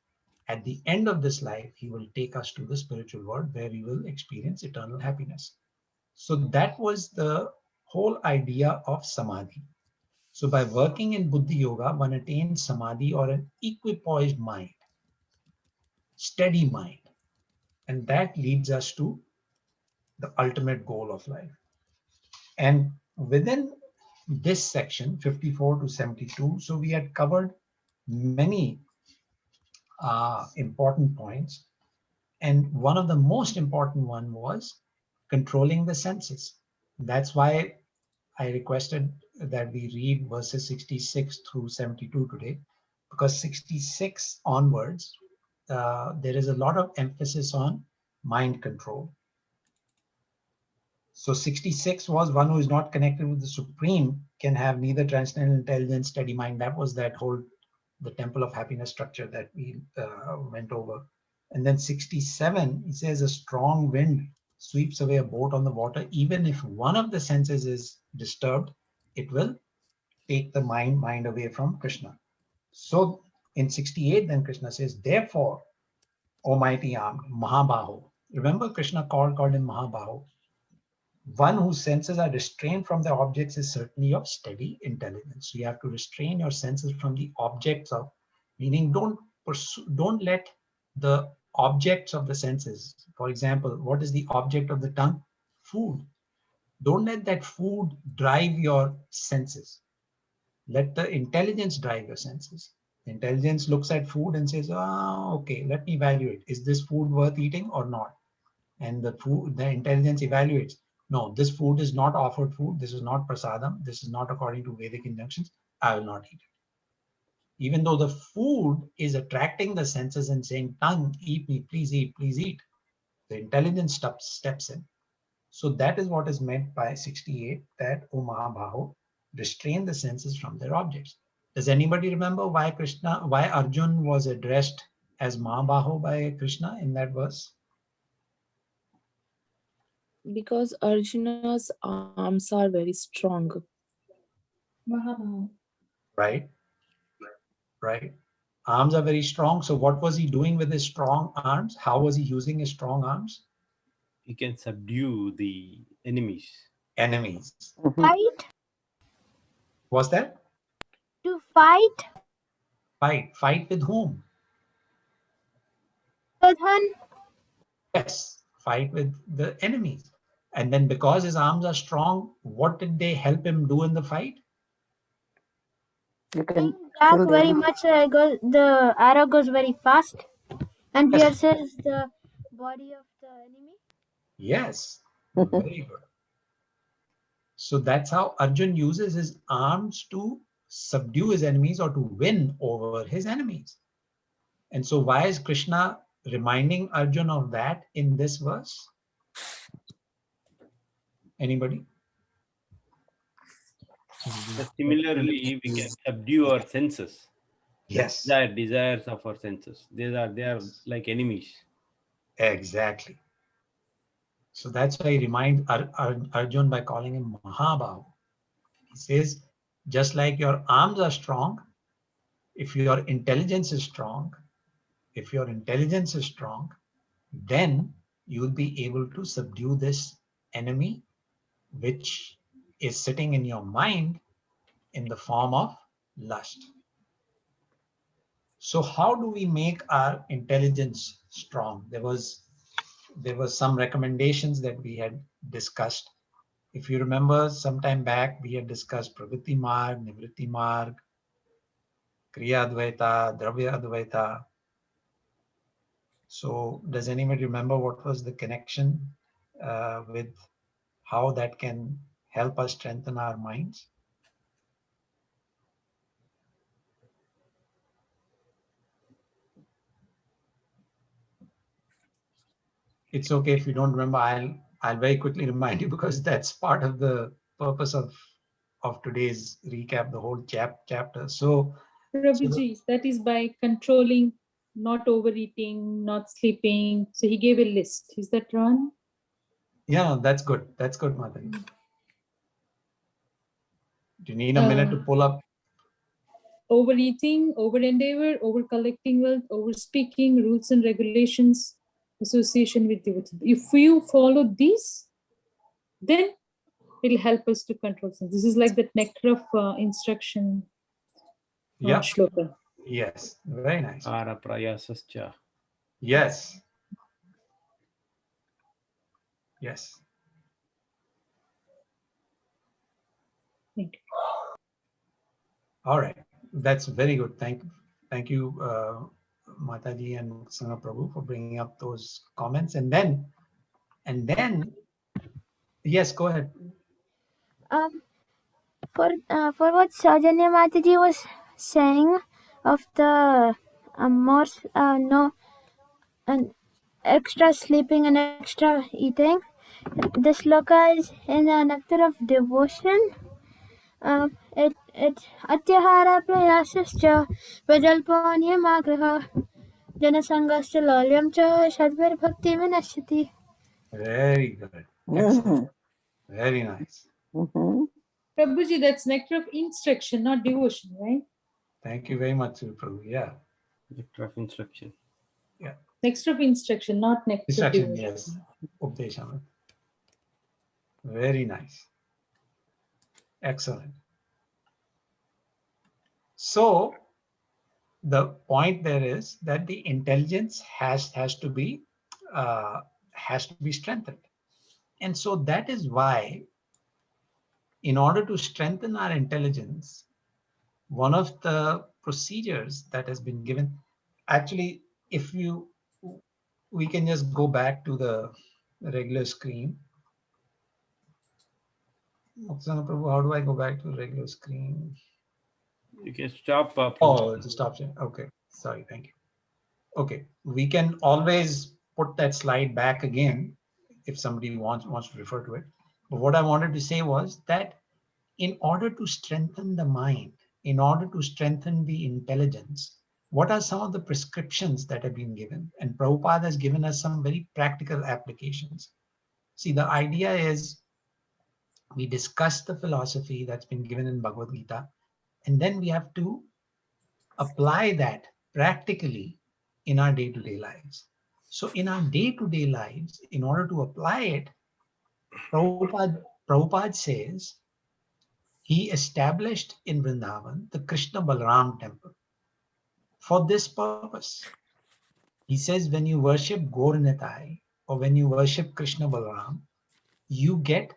at the end of this life, he will take us to the spiritual world where we will experience eternal happiness. So that was the whole idea of samadhi. So by working in Buddhi Yoga, one attains samadhi or an equipoised mind, steady mind. And that leads us to the ultimate goal of life. And within this section, 54 to 72, so we had covered many important points. And one of the most important one was controlling the senses. That's why I requested that we read verses 66 through 72 today, because 66 onwards, there is a lot of emphasis on mind control. So 66 was one who is not connected with the Supreme can have neither transcendental intelligence, steady mind. That was that whole, the temple of happiness structure that we went over. And then 67, he says a strong wind sweeps away a boat on the water. Even if one of the senses is disturbed, it will take the mind away from Krishna. So in 68, then Krishna says, therefore, Almighty Arm, Mahabaho. Remember Krishna called him Mahabaho. One whose senses are restrained from the objects is certainly of steady intelligence. So you have to restrain your senses from the objects of, meaning don't let the objects of the senses. For example, what is the object of the tongue? Food. Don't let that food drive your senses. Let the intelligence drive your senses. Intelligence looks at food and says, okay, let me evaluate. Is this food worth eating or not? And the intelligence evaluates. No, this food is not offered food. This is not prasadam. This is not according to Vedic injunctions. I will not eat it. Even though the food is attracting the senses and saying, tongue, eat me, please eat, please eat. The intelligence steps in. So that is what is meant by 68, that O Mahabaho, restrain the senses from their objects. Does anybody remember why Arjun was addressed as Mahabaho by Krishna in that verse? Because Arjuna's arms are very strong. Right. Arms are very strong. So what was he doing with his strong arms? How was he using his strong arms? He can subdue the enemies. Fight? Was that? To fight? Fight with whom? Yes, fight with the enemies. And then because his arms are strong, what did they help him do in the fight? You can Back kill very them. much. The arrow goes very fast and pierces the body of the enemy. Yes, very good. So that's how Arjun uses his arms to subdue his enemies or to win over his enemies. And so why is Krishna reminding Arjun of that in this verse? Anybody? Similarly, we can subdue our senses. Yes. The desires of our senses. They are like enemies. Exactly. So that's why he reminds Arjun by calling him Mahabahu. He says, just like your arms are strong, if your intelligence is strong, then you'll be able to subdue this enemy, which is sitting in your mind in the form of lust. So how do we make our intelligence strong? There was some recommendations that we had discussed. If you remember, sometime back we had discussed Pravritti Marg, Nivritti Marg, Kriya Advaita, Dravya Advaita. So does anybody remember what was the connection with how that can help us strengthen our minds? It's okay if you don't remember. I'll very quickly remind you, because that's part of the purpose of today's recap, the whole chapter. So Prabhuji, that is by controlling, not overeating, not sleeping. So he gave a list. Is that wrong? yeah, that's good. That's good, Mother. Do you need a minute to pull up? Overeating, over endeavor, over collecting wealth, over speaking, rules and regulations, association with devotees. If you follow these, then it'll help us to control sense. This is like the nectar of instruction Yeah. shloka. Yes. Very nice. Ara prayasascha. Yes. Yes. Thank you. All right. That's very good. Thank you, Mataji and Sangha Prabhu, for bringing up those comments. And then, yes, go ahead. For what Sajanya Mataji was saying of the more extra sleeping and extra eating, the shloka is in the nectar of devotion. It atyahara prayasascha prajalpanyamagraha janasangascha lalyam cha shadvar bhakti vinashyati. Very good. Excellent. Very nice. Prabhuji, that's nectar of instruction, not devotion, right? Thank you very much, Prabhu. Yeah. Nectar of instruction. Yeah. Nectar of instruction, not nectar of Instruction, devotion. yes. Updesham. Very nice. Excellent. So the point there is that the intelligence has to be strengthened. And so that is why, in order to strengthen our intelligence, one of the procedures that has been given, actually, we can just go back to the regular screen. Prabhu, how do I go back to the regular screen? You can stop. Oh, it's a stop share. Okay, sorry, thank you. Okay, we can always put that slide back again if somebody wants to refer to it. But what I wanted to say was that in order to strengthen the mind, in order to strengthen the intelligence, what are some of the prescriptions that have been given? And Prabhupada has given us some very practical applications. See, the idea is we discuss the philosophy that's been given in Bhagavad Gita, and then we have to apply that practically in our day-to-day lives. So in our day-to-day lives, in order to apply it, Prabhupada says he established in Vrindavan the Krishna Balaram temple for this purpose. He says when you worship Gaur Nitai or when you worship Krishna Balaram, you get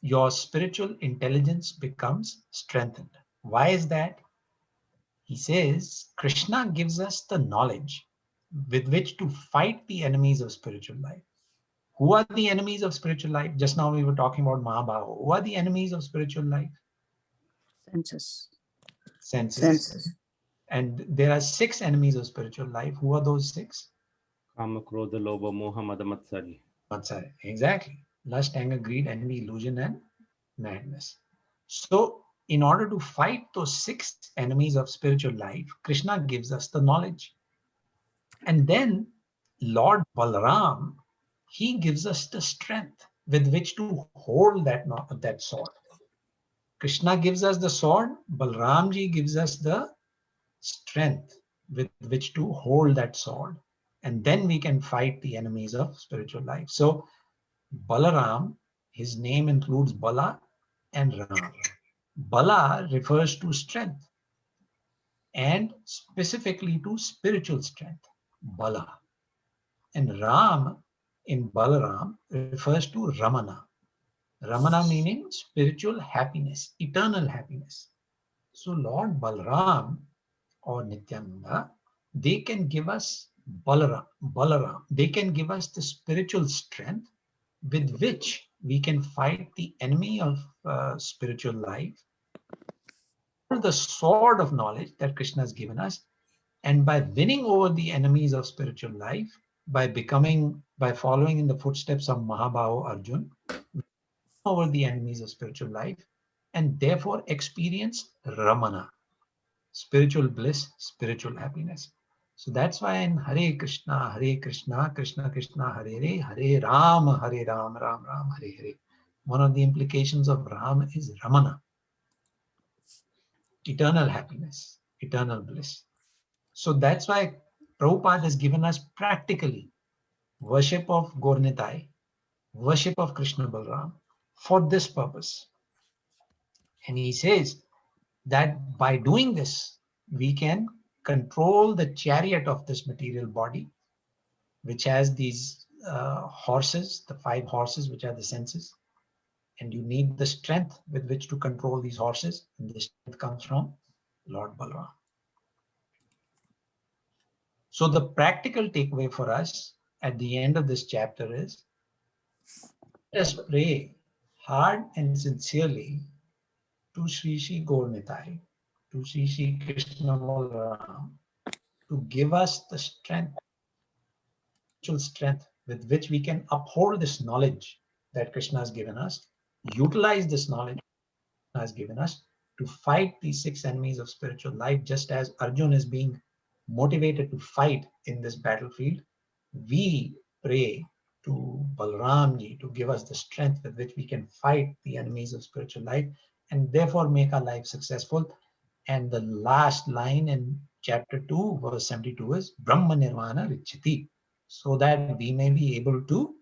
your spiritual intelligence becomes strengthened. Why is that? He says Krishna gives us the knowledge with which to fight the enemies of spiritual life. Who are the enemies of spiritual life? Just now we were talking about Mahabharata. Who are the enemies of spiritual life? Senses. And there are 6 enemies of spiritual life. Who are those 6? Kama, Krodha, Lobha, Moha, Mada, Matsari. Matsari, exactly. Lust, anger, greed, envy, illusion, and madness. So in order to fight those 6 enemies of spiritual life, Krishna gives us the knowledge. And then Lord Balaram, he gives us the strength with which to hold that sword. Krishna gives us the sword, Balaramji gives us the strength with which to hold that sword. And then we can fight the enemies of spiritual life. So Balaram, his name includes Bala and Ram. Bala refers to strength and specifically to spiritual strength, Bala. And Ram in Balaram refers to Ramana. Ramana meaning spiritual happiness, eternal happiness. So Lord Balaram or Nityananda, they can give us Balaram. They can give us the spiritual strength with which we can fight the enemy of spiritual life, the sword of knowledge that Krishna has given us. And by winning over the enemies of spiritual life, by following in the footsteps of Mahabhava Arjun, over the enemies of spiritual life, and therefore experience Ramana, spiritual bliss, spiritual happiness. So that's why in Hare Krishna, Krishna Krishna, Hare Hare, Hare Ram, Ram Ram, Hare Hare. One of the implications of Ram is Ramana, eternal happiness, eternal bliss. So that's why Prabhupada has given us practically worship of Gaur Nitai, worship of Krishna Balaram, for this purpose. And he says that by doing this, we can control the chariot of this material body, which has these horses, the 5 horses, which are the senses. And you need the strength with which to control these horses. And this strength comes from Lord Balaram. So the practical takeaway for us at the end of this chapter is, let us pray hard and sincerely to Sri Sri Gaur Nitai, to Sri Sri Krishna Balaram, to give us the strength, spiritual strength with which we can uphold this knowledge that Krishna has given us, utilize this knowledge Krishna has given us to fight these 6 enemies of spiritual life, just as Arjun is being motivated to fight in this battlefield. We pray to Balramji to give us the strength with which we can fight the enemies of spiritual life and therefore make our life successful. And the last line in chapter 2, verse 72 is Brahma Nirvana Richati, so that we may be able to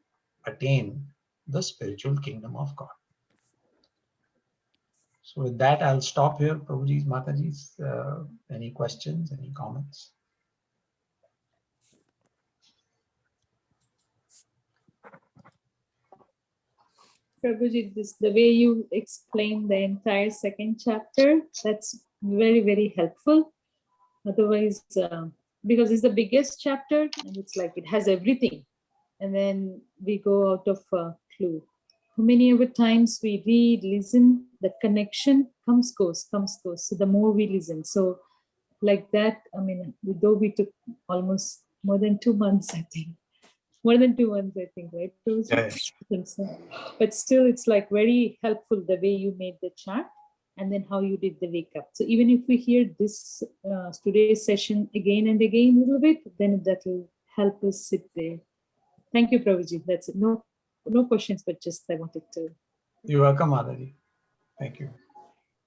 attain the spiritual kingdom of God. So with that, I'll stop here. Prabhuji's, Mataji's, any questions, any comments? Prabhuji, the way you explain the entire 2nd chapter, that's very, very helpful. Otherwise, because it's the biggest chapter and it's like it has everything. And then we go out of clue. How many other times we read, listen, the connection comes, goes. So the more we listen. So like that, I mean, though we took almost more than 2 months, I think. More than 2 months, I think, right? Yes. I think so. But still, it's like very helpful the way you made the chart and then how you did the wake up. So even if we hear this today's session again and again a little bit, then that will help us sit there. Thank you, Prabhuji. That's it. No questions, but just I wanted to. You're welcome, Mataji. Thank you.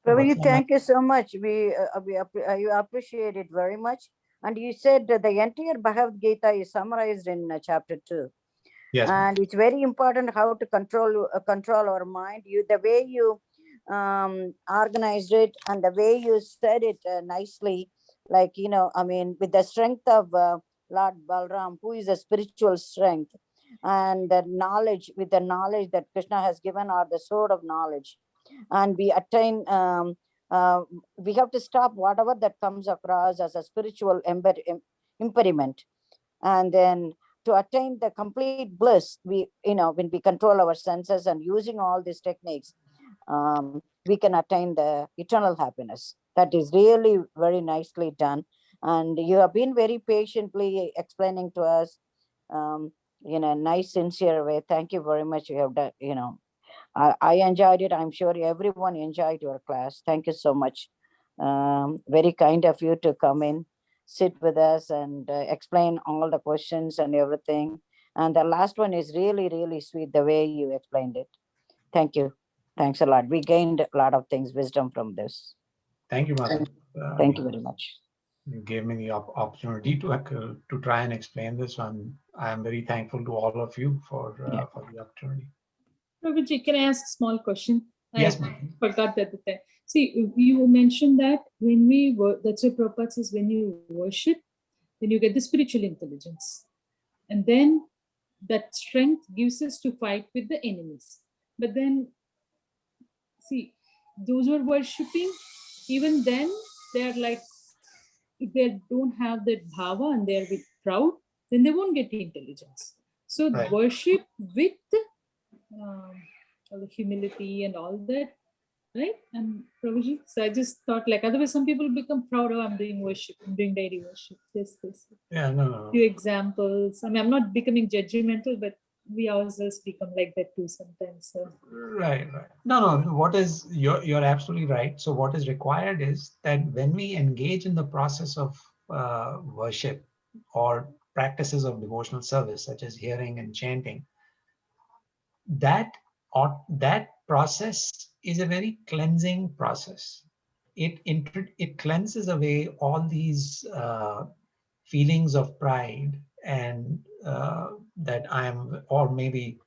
Prabhu, thank you so much. You appreciate it very much. And you said that the entire Bhagavad Gita is summarized in chapter 2. Yes. And it's very important how to control our mind. The way you organized it and the way you said it nicely, like, I mean, with the strength of Lord Balram, who is a spiritual strength, and the knowledge, with the knowledge that Krishna has given, or the sword of knowledge, and we attain, we have to stop whatever that comes across as a spiritual impediment, and then to attain the complete bliss, when we control our senses and using all these techniques, we can attain the eternal happiness. That is really very nicely done. And you have been very patiently explaining to us in a nice, sincere way. Thank you very much. You have done, I enjoyed it. I'm sure everyone enjoyed your class. Thank you so much. Very kind of you to come in, sit with us and explain all the questions and everything. And the last one is really, really sweet, the way you explained it. Thank you. Thanks a lot. We gained a lot of things, wisdom from this. Thank you, Mataji. Thank you very much. You gave me the opportunity to try and explain this. So I'm very thankful to all of you for the opportunity. Prabhuji, can I ask a small question? Yes, I forgot that. See, you mentioned that when we work, that's what Prabhupada says, when you worship, then you get the spiritual intelligence. And then that strength gives us to fight with the enemies. But then, see, those who are worshipping, even then, they're like, if they don't have that bhava and they're with proud, then they won't get the intelligence. So Right. worship with all the humility and all that, right? And Prabhuji, so I just thought, like, otherwise some people become proud of, I'm doing worship, I'm doing daily worship, this. Yeah, no. Few examples. I mean, I'm not becoming judgmental, but we ourselves become like that too sometimes. So. Right. No. What is, you're absolutely right. So what is required is that when we engage in the process of worship or practices of devotional service, such as hearing and chanting, that process is a very cleansing process. It cleanses away all these feelings of pride and that I am, or maybe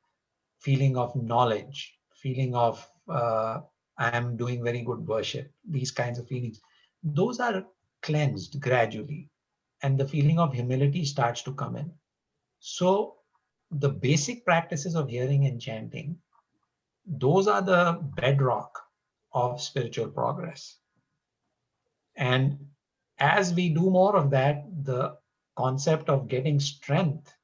feeling of knowledge, feeling of I am doing very good worship, these kinds of feelings, those are cleansed gradually, and the feeling of humility starts to come in. So the basic practices of hearing and chanting, those are the bedrock of spiritual progress. And as we do more of that, the concept of getting strength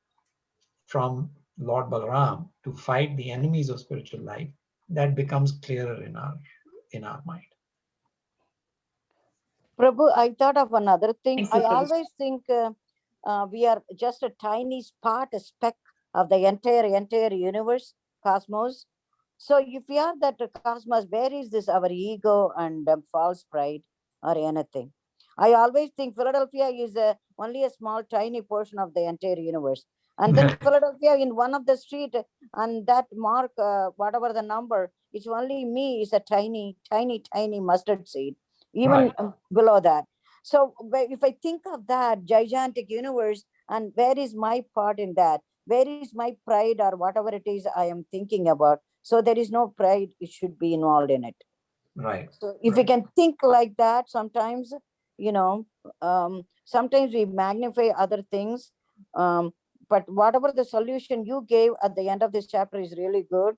from Lord Balaram to fight the enemies of spiritual life, that becomes clearer in our mind. Prabhu, I thought of another thing. Thank you, I Prabhu. always think we are just a tiny spot, a speck of the entire universe, cosmos. So if we are that cosmos, where is this our ego and false pride or anything? I always think Philadelphia is only a small, tiny portion of the entire universe. And then Philadelphia in one of the street, and that mark, whatever the number, it's only me is a tiny, tiny, tiny mustard seed, even below that. So if I think of that gigantic universe, and where is my part in that? Where is my pride or whatever it is I am thinking about? So there is no pride, it should be involved in it. Right. So if we can think like that, sometimes, sometimes we magnify other things. But whatever the solution you gave at the end of this chapter is really good.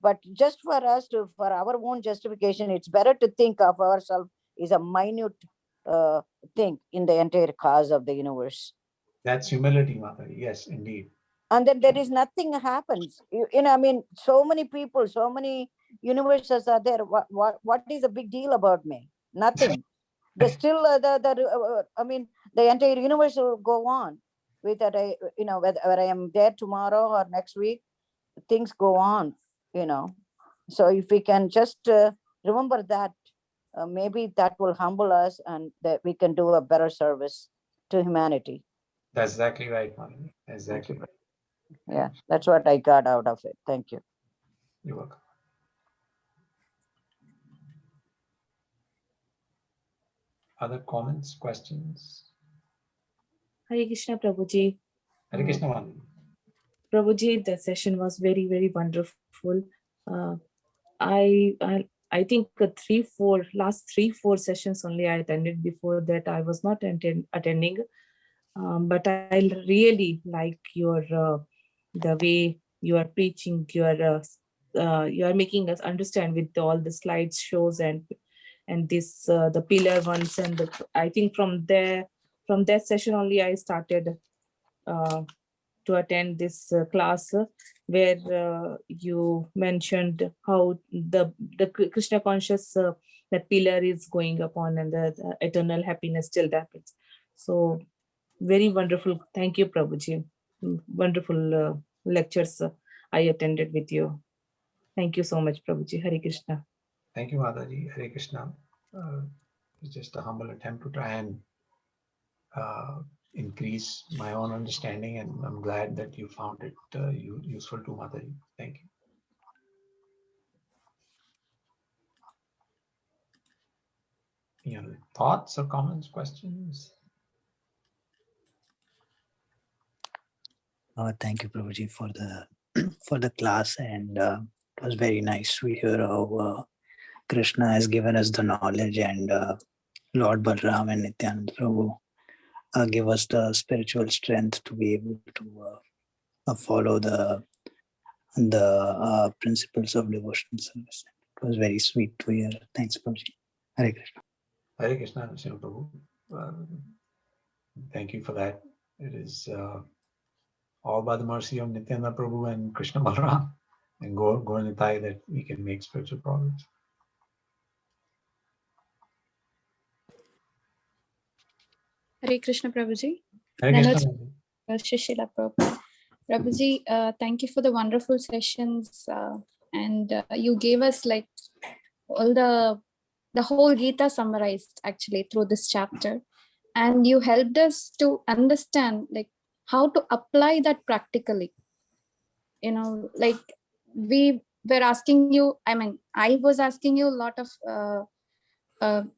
But just for us for our own justification, it's better to think of ourselves is a minute thing in the entire cause of the universe. That's humility, Mataji. Yes, indeed. And then there is nothing happens. I mean, so many people, so many universes are there. What is the big deal about me? Nothing. The still I mean, the entire universe will go on with that. Whether I am there tomorrow or next week, things go on. So if we can just remember that, maybe that will humble us, and that we can do a better service to humanity. That's exactly right, Mataji. Exactly right. Yeah, that's what I got out of it. Thank you. You're welcome. Other comments, questions? Hare Krishna, Prabhuji. Hare Krishna, Mataji. Prabhuji, the session was very, very wonderful. I think last 3-4 sessions only I attended. Before that, I was not attending. But I really like your the way you are preaching. You are making us understand with all the slides, shows, and this the pillar ones, and I think from that session only I started to attend this class where you mentioned how the Krishna conscious that pillar is going upon, and the eternal happiness still happens. So very wonderful. Thank you, Prabhuji. Wonderful lectures I attended with you. Thank you so much, Prabhuji. Hare Krishna. Thank you, Mataji. Hare Krishna. It's just a humble attempt to try and increase my own understanding, and I'm glad that you found it useful too, Mataji. Thank you. Any other thoughts or comments, questions? Thank you, Prabhuji, for the class, and it was very nice. We hear how Krishna has given us the knowledge, and Lord Balram and Nityananda Prabhu give us the spiritual strength to be able to follow the principles of devotional service. It was very sweet to hear. Thanks, Prabhuji. Hare Krishna. Hare Krishna, Krishna Prabhu. Thank you for that. It is all by the mercy of Nityananda Prabhu and Krishna Balaram and Gaur Nitai that we can make spiritual progress. Hare Krishna, Prabhuji. Hare Krishna. Shishila Prabhupada. Prabhuji, thank you for the wonderful sessions, and you gave us like all the whole Gita summarized actually through this chapter, and you helped us to understand like how to apply that practically. Like we were asking you, I was asking you a lot of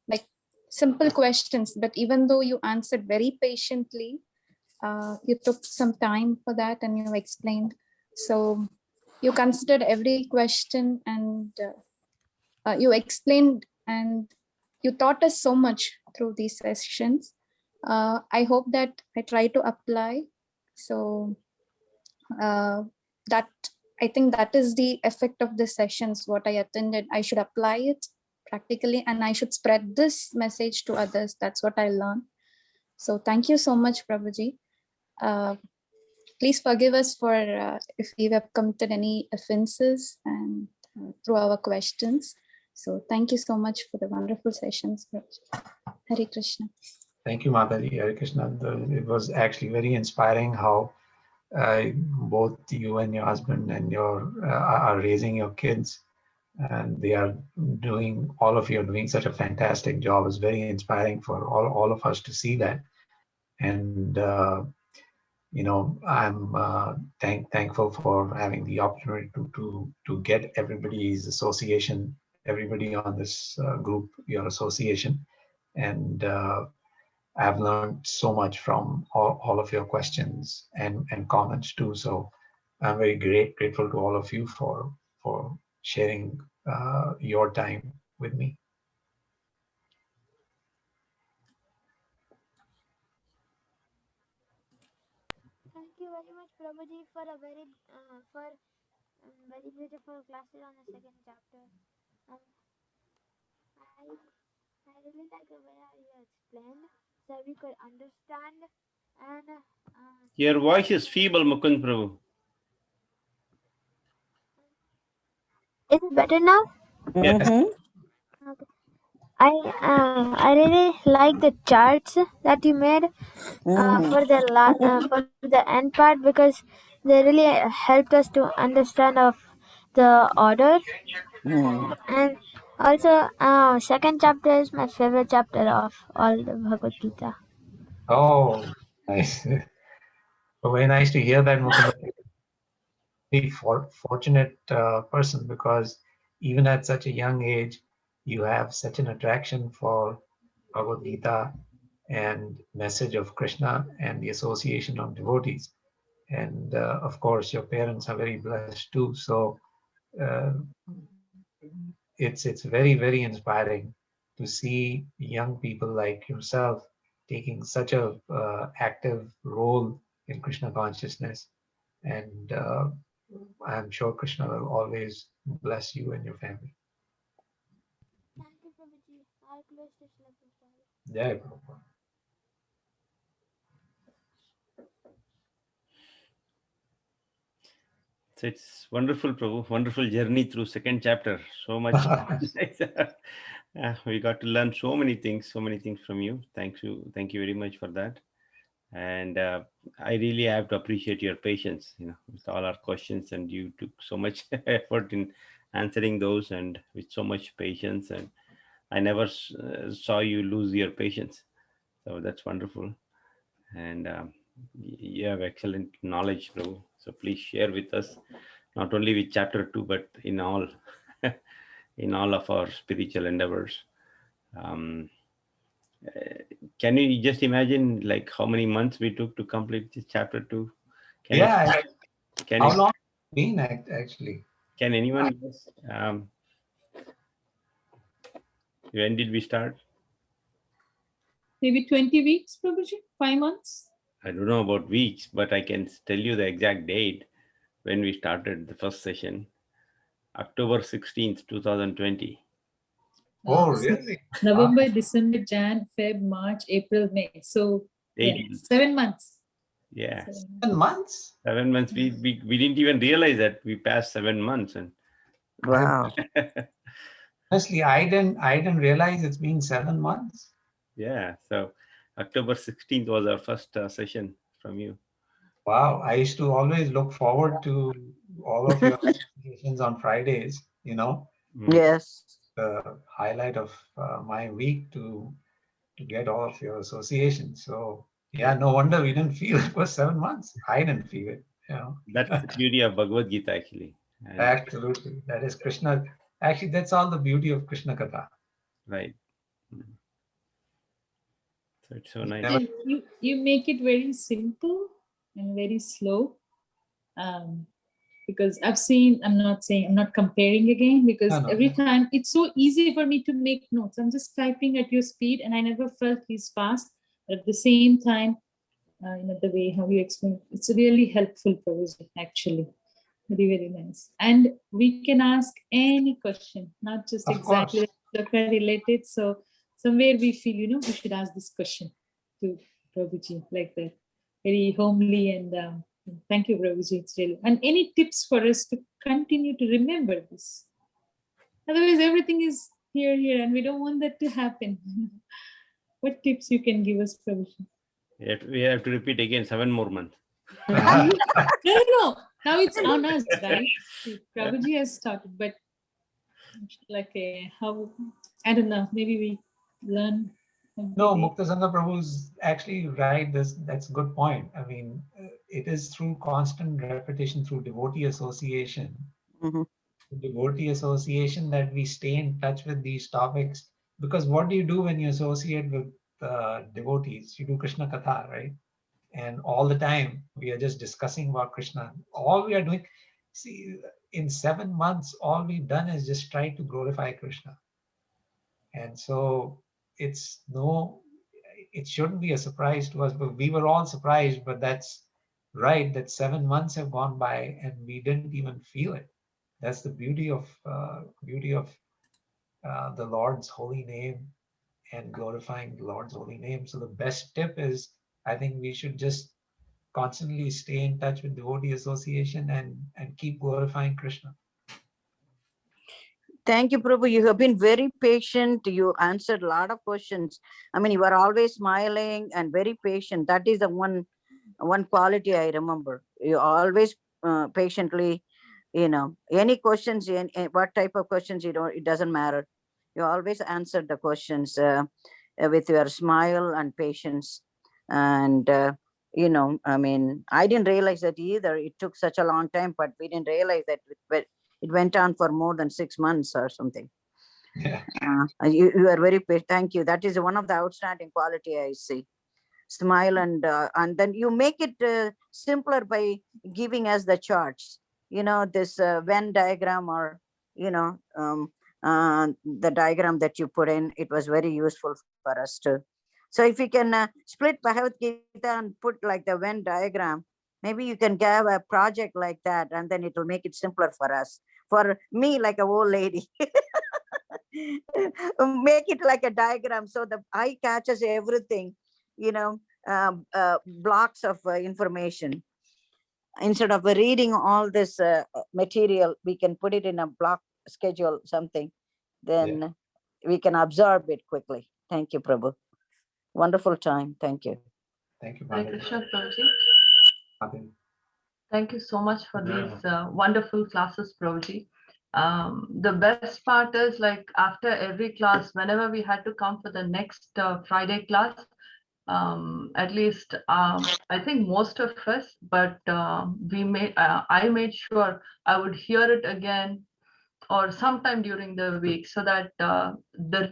like simple questions, but even though you answered very patiently, you took some time for that and you explained. So you considered every question, and you explained, and you taught us so much through these sessions. I hope that I try to apply. So that I think that is the effect of the sessions, what I attended. I should apply it practically, and I should spread this message to others. That's what I learned. So thank you so much, Prabhuji. Please forgive us for if we have committed any offenses and through our questions. So thank you so much for the wonderful sessions, Prabhuji. Hare Krishna. Thank you, Mataji. Hare Krishna. It was actually very inspiring how both you and your husband and your are raising your kids, and they are doing, all of you are doing such a fantastic job. It's very inspiring for all of us to see that. And you know, I'm thankful for having the opportunity to get everybody's association, everybody on this group, your association, and I've learned so much from all of your questions and comments too. So I'm very grateful to all of you for sharing your time with me. Thank you very much, Prabhuji, for a very very beautiful classes on the second chapter. I really like the way how you explained, so we could understand. And Your voice is feeble, Mukund Prabhu. is it better now? Yes. Okay. I really like the charts that you made for the end part, because they really helped us to understand of the order. And also second chapter is my favorite chapter of all the Bhagavad Gita. Oh, nice. Very nice to hear that, Mukund. Very fortunate person, because even at such a young age, you have such an attraction for Bhagavad Gita and message of Krishna and the association of devotees. And of course, your parents are very blessed too. So it's very inspiring to see young people like yourself taking such a active role in Krishna consciousness. And I'm sure Krishna will always bless you and your family. Thank you, Prabhuji. All close to Srila Prabhupada. Jai Prabhupada. So it's wonderful, Prabhu. Wonderful journey through second chapter. So much. We got to learn so many things from you. Thank you very much for that. And I really have to appreciate your patience, with all our questions, and you took so much effort in answering those, and with so much patience. And I never saw you lose your patience. So that's wonderful. And you have excellent knowledge, Prabhu. So please share with us, not only with chapter 2, but in all of our spiritual endeavors. Can you just imagine, like, how many months we took to complete this chapter 2? How long has it been actually? Can anyone guess? When did we start? Maybe 20 weeks, Prabhuji? 5 months? I don't know about weeks, but I can tell you the exact date when we started the first session. October 16th, 2020. Oh, really? November, December, Jan, Feb, March, April, May. So 7 months. Yeah. 7 months? 7 months. We didn't even realize that we passed 7 months. And wow. Honestly, I didn't realize it's been 7 months. Yeah. So October 16th was our first session from you. Wow. I used to always look forward to all of your sessions on Fridays, Yes. The highlight of my week to get all of your associations. So yeah, no wonder we didn't feel it was 7 months. I didn't feel it. That's the beauty of Bhagavad Gita, actually. And absolutely. That is Krishna. Actually, that's all the beauty of Krishna Katha. Right. So it's so nice. And you make it very simple and very slow. because I've seen, I'm not comparing again, because every time it's so easy for me to make notes. I'm just typing at your speed, and I never felt he's fast. But at the same time, the way how you explain, it's really helpful, Prabhuji, actually. Very, very nice. And we can ask any question, not just exactly related. So somewhere we feel, we should ask this question to Prabhuji, like that. Very homely, and thank you, Prabhuji. It's really, and any tips for us to continue to remember this? Otherwise, everything is here, and we don't want that to happen. What tips you can give us, Prabhuji? We have to repeat again 7 more months. No. Now it's on us, right? Prabhuji has started, but like how, I don't know, maybe we learn. No, Muktasanga Prabhu's actually right. That's a good point. I mean, it is through constant repetition, through devotee association, devotee association, that we stay in touch with these topics. Because what do you do when you associate with devotees? You do Krishna Katha, right? And all the time we are just discussing about Krishna. All we are doing, see, in 7 months, all we've done is just try to glorify Krishna. And so it shouldn't be a surprise to us, but we were all surprised. But that's right, that 7 months have gone by and we didn't even feel it. That's the beauty of the Lord's holy name and glorifying the Lord's holy name. So the best tip is, I think we should just constantly stay in touch with devotee association and keep glorifying Krishna. Thank you, Prabhu. You have been very patient. You answered a lot of questions. I mean, you are always smiling and very patient. That is the one quality I remember. You always patiently, any questions, what type of questions, it doesn't matter. You always answered the questions with your smile and patience. And, I mean, I didn't realize that either. It took such a long time, but we didn't realize that it went on for more than 6 months or something. Yeah. You are very patient. Thank you. That is one of the outstanding quality I see. Smile, and then you make it simpler by giving us the charts. This Venn diagram, or the diagram that you put in. It was very useful for us too. So if you can split Bhagavad Gita and put like the Venn diagram, maybe you can have a project like that, and then it will make it simpler for us. For me, like a old lady, make it like a diagram so the eye catches everything, blocks of information. Instead of reading all this material, we can put it in a block schedule, something, then we can absorb it quickly. Thank you, Prabhu. Wonderful time. Thank you. Thank you, Hare Krishna, Prabhuji. Thank you so much for these wonderful classes, Prabhuji. The best part is, like, after every class, whenever we had to come for the next Friday class, at least I think most of us, but I made sure I would hear it again or sometime during the week, so that the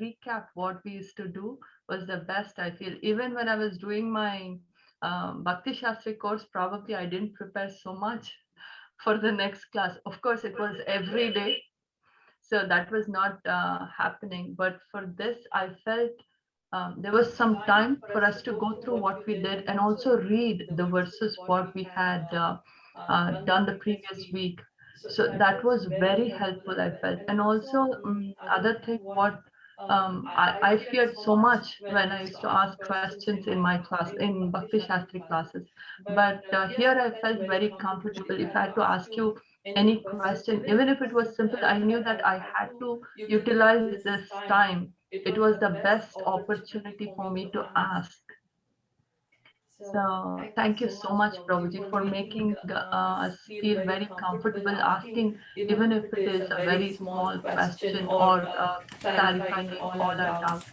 recap what we used to do was the best. I feel even when I was doing my Bhakti Shastri course, probably I didn't prepare so much for the next class. Of course, it was every day, so that was not happening. But for this, I felt there was some time for us to go through what we did and also read the verses what we had done the previous week. So that was very helpful, I felt. And also other thing what I feared so much when I used to ask questions in my class, in Bhakti Shastri classes. But here I felt very comfortable. If I had to ask you any question, even if it was simple, I knew that I had to utilize this time. It was the best opportunity for me to ask. So thank you so much, Prabhuji, for making us feel very comfortable asking, even if it is a very small question, or clarifying all our doubts.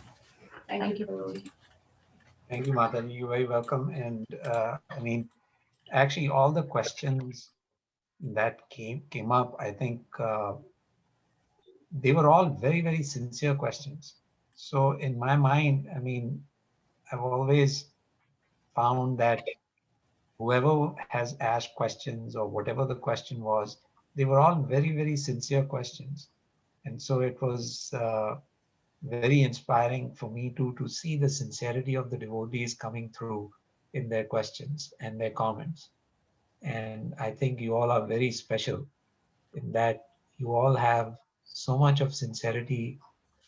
Thank you, Prabhuji. Thank you, Mataji. You're very welcome. And I mean, actually, all the questions that came up, I think they were all very, very sincere questions. So in my mind, I mean, I've always found that whoever has asked questions, or whatever the question was, they were all very, very sincere questions. And so it was very inspiring for me to see the sincerity of the devotees coming through in their questions and their comments. And I think you all are very special in that you all have so much of sincerity.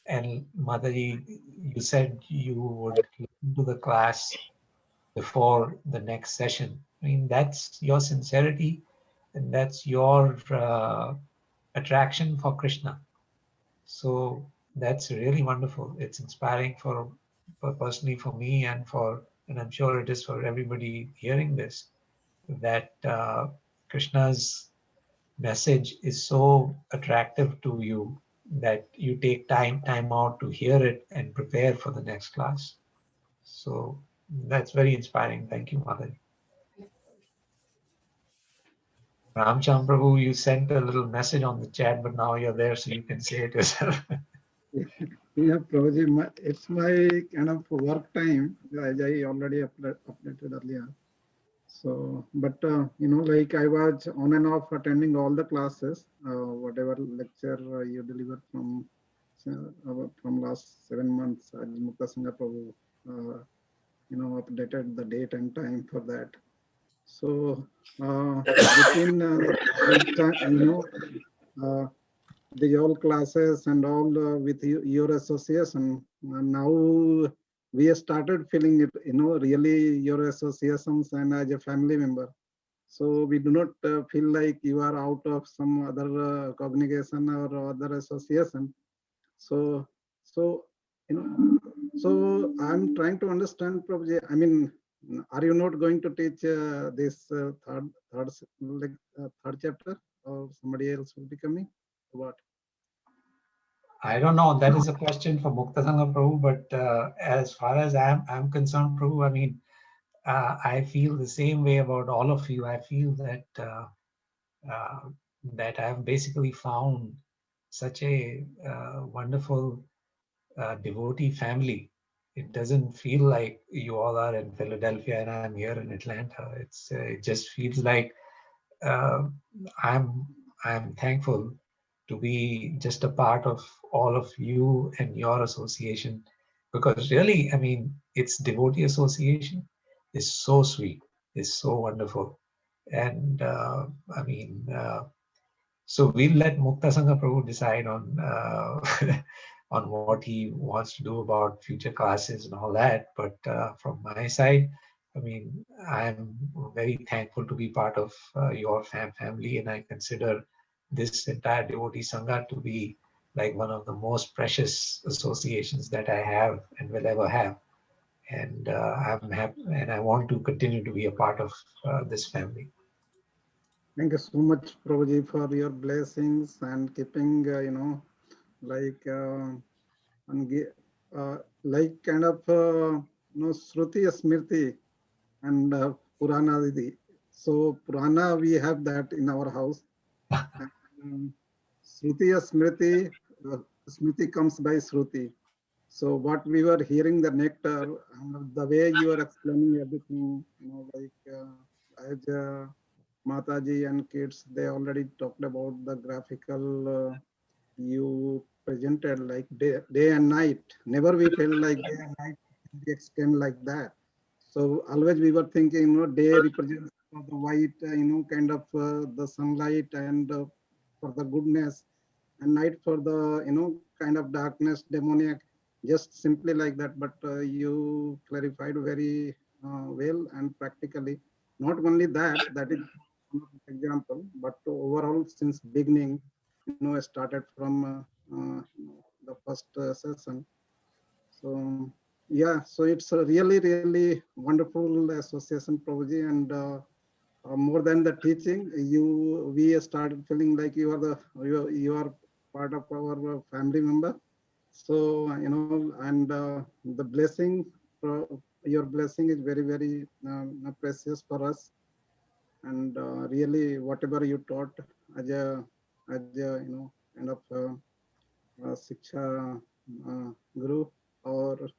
And Mataji, you said you would listen to the class before the next session. I mean, that's your sincerity and that's your attraction for Krishna. So that's really wonderful. It's inspiring for personally for me and I'm sure it is for everybody hearing this, that Krishna's message is so attractive to you that you take time out to hear it and prepare for the next class. So that's very inspiring. Thank you, Mother. Ramchand Prabhu, you sent a little message on the chat, but now you're there, so you can say it yourself. Yeah, Prabhuji, it's my kind of work time, as I already updated earlier. So, but like I was on and off attending all the classes, whatever lecture you delivered from last 7 months, as Mukta Sangha Prabhu, updated the date and time for that. So, within the all classes and all with your association, now we have started feeling it, really your associations and as a family member. So we do not feel like you are out of some other congregation or other association. So so I'm trying to understand, Prabhuji. I mean, are you not going to teach this third chapter, or somebody else will be coming? What? I don't know. That is a question for Mukta Sangha Prabhu. But as far as I'm concerned, Prabhu, I mean, I feel the same way about all of you. I feel that that I've basically found such a wonderful devotee family. It doesn't feel like you all are in Philadelphia and I'm here in Atlanta. It just feels like I'm thankful to be just a part of all of you and your association, because really, I mean, its devotee association is so sweet, is so wonderful. And I mean, so we'll let Mukta Sangha Prabhu decide on on what he wants to do about future classes and all that. But from my side, I mean, I'm very thankful to be part of your family, and I consider this entire devotee sangha to be like one of the most precious associations that I have and will ever have. And I'm happy, and I want to continue to be a part of this family. Thank you so much, Prabhuji, for your blessings and keeping, like, like kind of, Shruti Smriti and Purana Didi. So Purana, we have that in our house. Shruti Smriti, Smriti comes by Shruti. So what we were hearing, the nectar, the way you are explaining everything, like as Mataji and kids, they already talked about the graphical you presented, like day and night. Never we felt like day and night can be extended like that. So always we were thinking, day represents the white, kind of the sunlight and for the goodness, and night for the, kind of darkness, demoniac, just simply like that. But you clarified very well and practically. Not only that, that is example, but overall since beginning, started from the first session. So yeah, so it's a really wonderful association, Prabhuji, and more than the teaching, we started feeling like you are part of our family member. So and the blessing, your blessing is very precious for us. And really, whatever you taught as a kind of Shiksha Guru or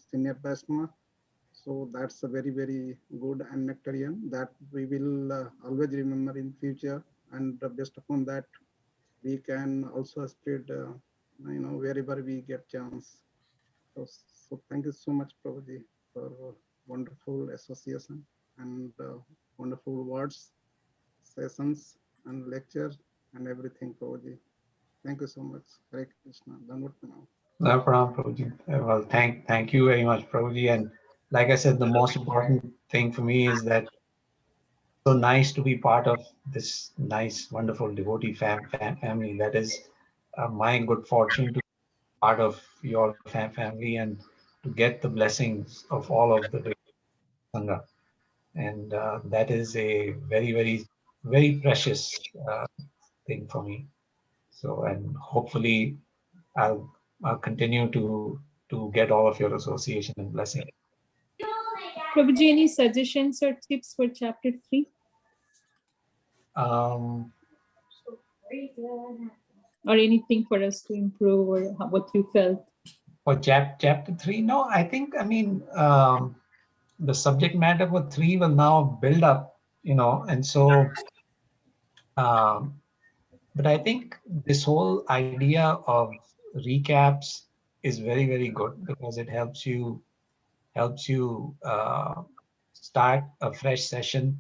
senior Vaishnava. So that's a very good and nectarian that we will always remember in future and based upon that, we can also spread, wherever we get chance. So thank you so much, Prabhuji, for wonderful association and wonderful words, sessions, and lectures, and everything, Prabhuji. Thank you so much. Hare Krishna. Dandavat pranam. No problem, Prabhuji. Well, thank you very much, Prabhuji. And like I said, the most important thing for me is that so nice to be part of this nice, wonderful devotee family. That is my good fortune to be part of your family and to get the blessings of all of the Sangha. And that is a very, very, very precious thing for me. So, and hopefully I'll continue to get all of your association and blessing. Prabhuji, any suggestions or tips for chapter 3? Um, or anything for us to improve, or what you felt? For chapter 3, no, I think, the subject matter for 3 will now build up, and so, but I think this whole idea of recaps is very, very good because it helps you start a fresh session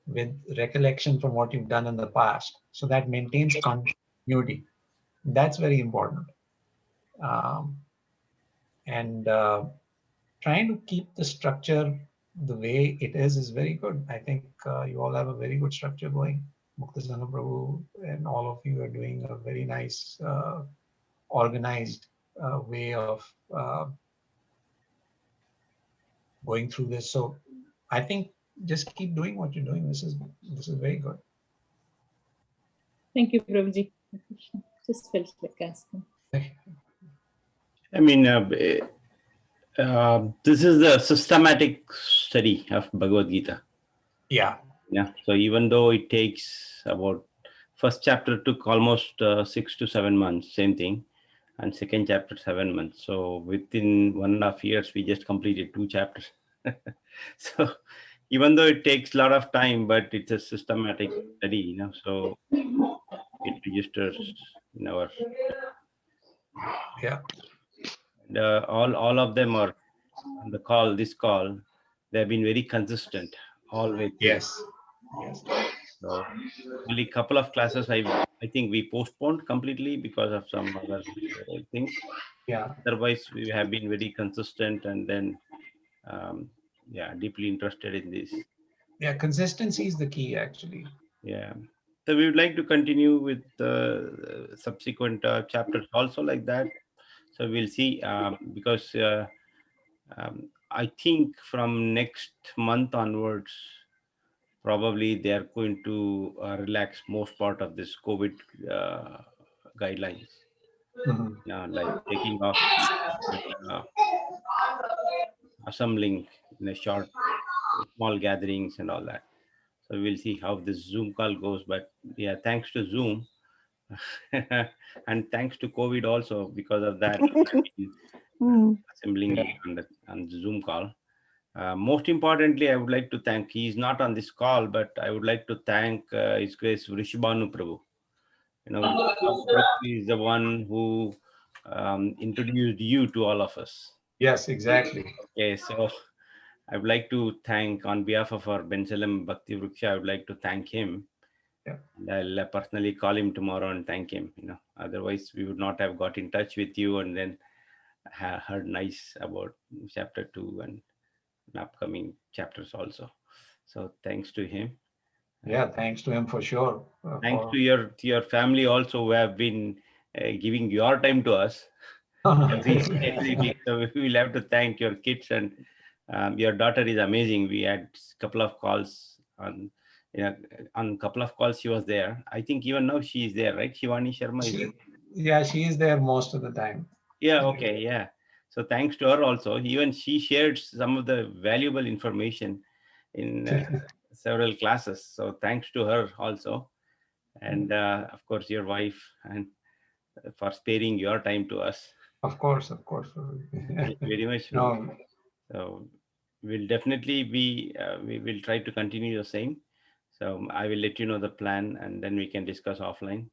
with recollection from what you've done in the past. So that maintains continuity. That's very important. And trying to keep the structure the way it is very good. I think you all have a very good structure going. Muktasana Prabhu and all of you are doing a very nice, organized way of going through this. So I think just keep doing what you're doing. This is very good. Thank you, Prabhuji. Just felt like asking. I mean, this is the systematic study of Bhagavad Gita. Yeah. Yeah. So even though it takes about, first chapter took almost 6 to 7 months, same thing, and second chapter 7 months. So within 1.5 years, we just completed 2 chapters. So even though it takes a lot of time, but it's a systematic study, so it registers in our. Yeah. And, all of them are on the call. This call, they have been very consistent all the way through. Yes. Yes. So only a couple of classes I think we postponed completely because of some other things. Yeah. Otherwise, we have been very consistent and then, deeply interested in this. Yeah, consistency is the key, actually. Yeah. So we would like to continue with the subsequent chapters also like that. So we'll see, because I think from next month onwards, probably they are going to relax most part of this COVID guidelines. Like taking off, assembling in a small gatherings and all that. So we'll see how this Zoom call goes. But yeah, thanks to Zoom and thanks to COVID also, because of that, assembling on the Zoom call. Most importantly, I would like to thank, he's not on this call, but I would like to thank His Grace Vrishabhanu Prabhu. Prabhu is the one who introduced you to all of us. Yes, exactly. Okay, so I would like to thank, on behalf of our Bensalem Bhakti Vriksha, I would like to thank him. Yeah. And I'll personally call him tomorrow and thank him. Otherwise we would not have got in touch with you and then heard nice about chapter 2 and upcoming chapters also. So thanks to him. Yeah, thanks to him for sure. Thanks to your family also, who have been giving your time to us every week. So we will have to thank your kids, and your daughter is amazing. We had a couple of calls on couple of calls she was there. I think even now she is there, right? Shivani Sharma is there. Yeah, she is there most of the time. Yeah, okay, yeah. So thanks to her also. Even she shared some of the valuable information in several classes. So thanks to her also. And of course, your wife, and for sparing your time to us. Of course. Thank you very much. So we'll definitely be, we will try to continue the same. So I will let you know the plan, and then we can discuss offline.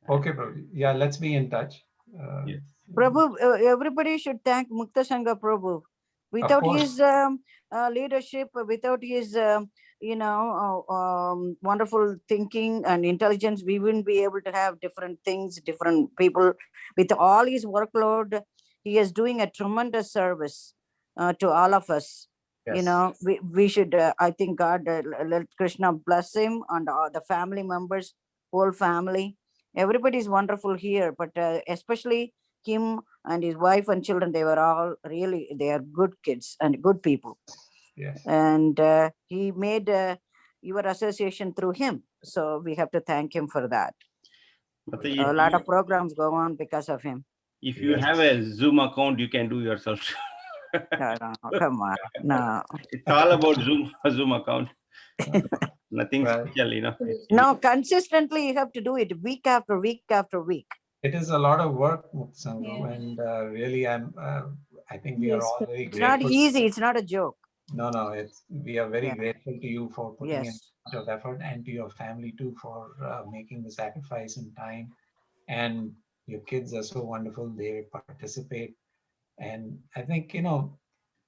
Okay, Prabhu. Yeah, let's be in touch. Yes. Prabhu, everybody should thank Mukta Sangha Prabhu. Without his leadership, without his wonderful thinking and intelligence, we wouldn't be able to have different things, different people. With all his workload, he is doing a tremendous service to all of us. Yes. We should, I think God, let Krishna bless him and the family members, whole family. Everybody is wonderful here, but especially him and his wife and children, they were all really, they are good kids and good people. Yes. And he made your association through him. So we have to thank him for that. But A lot of programs go on because of him. If you have a Zoom account, you can do yourself. No, come on. No. It's all about Zoom account. Nothing special, No, consistently you have to do it week after week after week. It is a lot of work, Muksango, and really, I think we are all very It's grateful. not easy. It's not a joke. No, we are very grateful to you for putting in Yes. much of effort, and to your family too for making the sacrifice in time. And your kids are so wonderful; they participate, and I think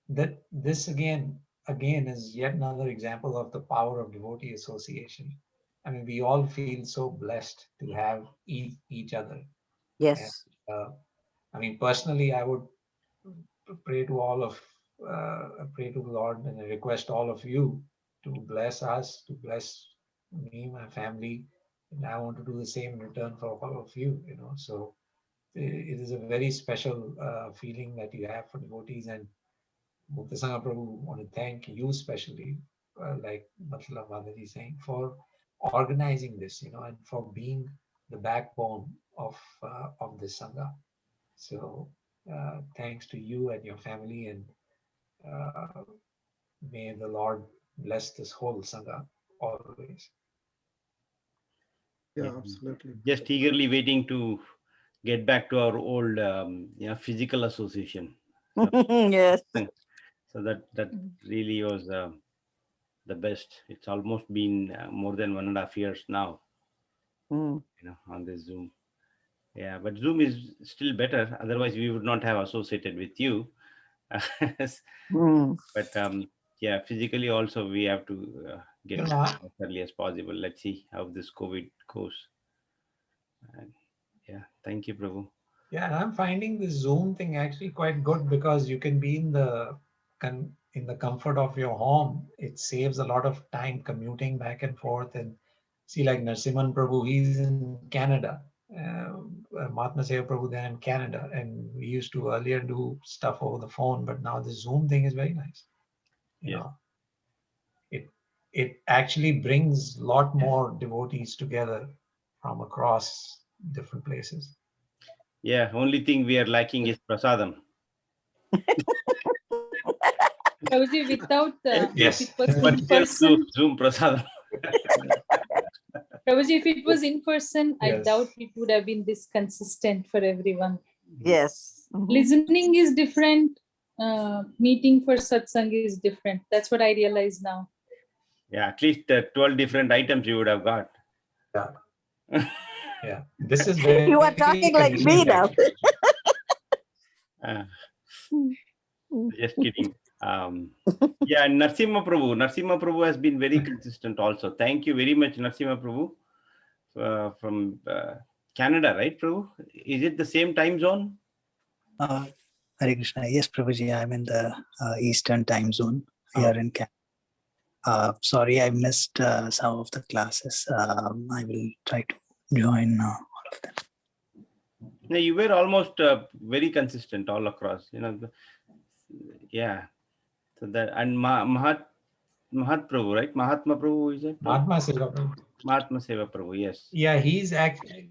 that this again is yet another example of the power of devotee association. I mean, we all feel so blessed to have each other. Yes. And, I mean, personally, I would pray to all of pray to the Lord and I request all of you to bless us, to bless me, my family, and I want to do the same in return for all of you. So it is a very special feeling that you have for devotees, and Mukta Sangha Prabhu want to thank you especially, like Matla Madhuri saying, for organizing this, and for being the backbone of this Sangha. So thanks to you and your family, and may the Lord bless this whole Sangha always. Yeah, absolutely. Just eagerly waiting to get back to our old physical association. So, yes. So that really was the best. It's almost been more than 1.5 years now. On this Zoom. Yeah, but Zoom is still better. Otherwise, we would not have associated with you. But yeah, physically also we have to get as early as possible. Let's see how this COVID goes. And yeah, thank you, Prabhu. Yeah, and I'm finding this Zoom thing actually quite good because you can be in the comfort of your home. It saves a lot of time commuting back and forth. And see, like Narasimhan Prabhu, he's in Canada. Mahatma Seva Prabhu, they're in Canada. And we used to earlier do stuff over the phone, but now the Zoom thing is very nice. You know, it actually brings a lot more devotees together from across different places. Yeah, only thing we are lacking is prasadam. Prabhuji, without yes, if it was in person, Zoom prasadam. Prabhuji, if it was in person, I Yes. doubt it would have been this consistent for everyone. Yes. Listening is different. Meeting for satsang is different. That's what I realize now. Yeah, at least 12 different items you would have got. Yeah. Yeah. This is very You are talking like me now. Just kidding. Yeah, Narasimha Prabhu has been very consistent also. Thank you very much, Narasimha Prabhu, from Canada, right, Prabhu? Is it the same time zone? Hare Krishna. Yes, Prabhuji, I'm in the Eastern time zone here in Canada. Sorry, I missed some of the classes. I will try to join all of them. No, you were almost very consistent all across. Yeah. So that and Mahat Prabhu, right? Mahatma Prabhu, is it? Mahatma Seva Prabhu. Mahatma Seva Prabhu, yes. Yeah, he's actually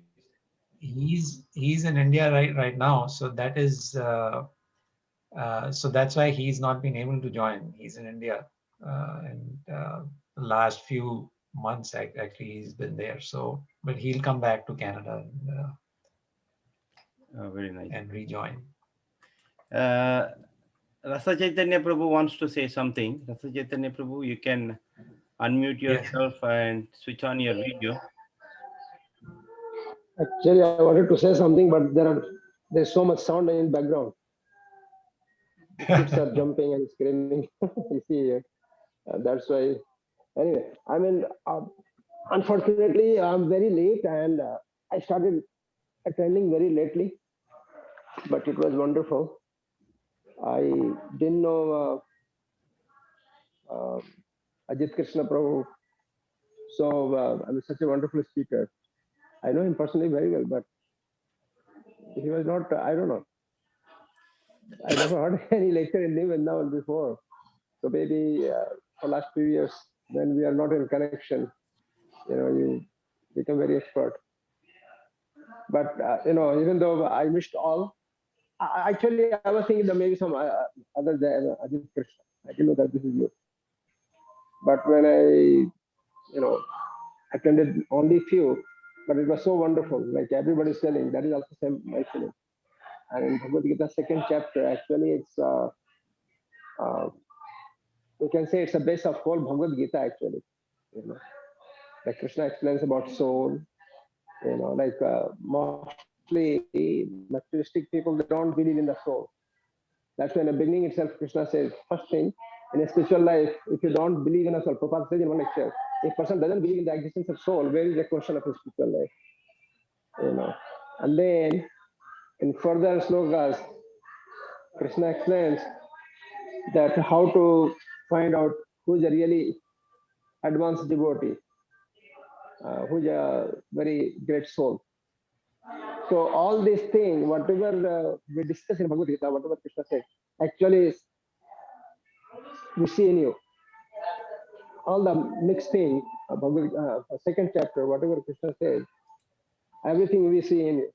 he's in India right now. So that is so that's why he's not been able to join. He's in India, and the last few months actually he's been there. So, but he'll come back to Canada Very nice. and rejoin. Rasa Chaitanya Prabhu wants to say something. Rasa Chaitanya Prabhu, you can unmute Yes. yourself and switch on your video. Actually, I wanted to say something, but there's so much sound in background. The kids are jumping and screaming. You see, that's why. Anyway, I mean, unfortunately, I'm very late, and I started attending very lately, but it was wonderful. I didn't know Ajit Krishna Prabhu, so I was such a wonderful speaker. I know him personally very well, but he was not. I don't know. I never heard any lecture in New Vrindavan before. So maybe for last few years, when we are not in connection, you become very expert. But even though I missed all, actually I was thinking that maybe some other than Ajit Krishna. I didn't know that this is you. But when I attended only few, but it was so wonderful. Like everybody's telling, that is also same my feeling. And in Bhagavad Gita second chapter, actually it's we can say it's a base of whole Bhagavad Gita actually. Like Krishna explains about soul. Like mostly materialistic people, they don't believe in the soul. That's why in the beginning itself, Krishna says, first thing, in a spiritual life, if you don't believe in a soul, Prabhupada says in one lecture, if a person doesn't believe in the existence of soul, where is the question of his spiritual life? And then in further slokas, Krishna explains that how to find out who's a really advanced devotee, who's a very great soul. So all these things, whatever we discuss in Bhagavad Gita, whatever Krishna said, actually we see in you. All the mixed thing, second chapter, whatever Krishna says, everything we see in you.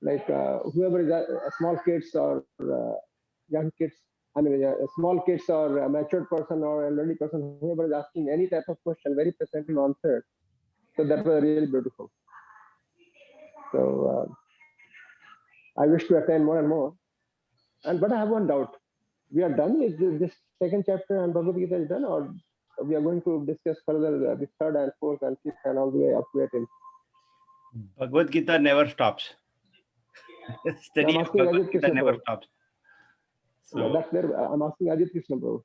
Like whoever is small kids or young kids, I mean, small kids or a matured person or elderly person, whoever is asking any type of question, very presently answered. So that was really beautiful. So I wish to attend more and more. But I have one doubt. We are done with this second chapter and Bhagavad Gita is done, or we are going to discuss further the third and fourth and fifth and all the way up to 18. Bhagavad Gita never stops. Study of Bhagavad Gita never stops. So that's there. I'm asking Ajit Krishna Prabhu.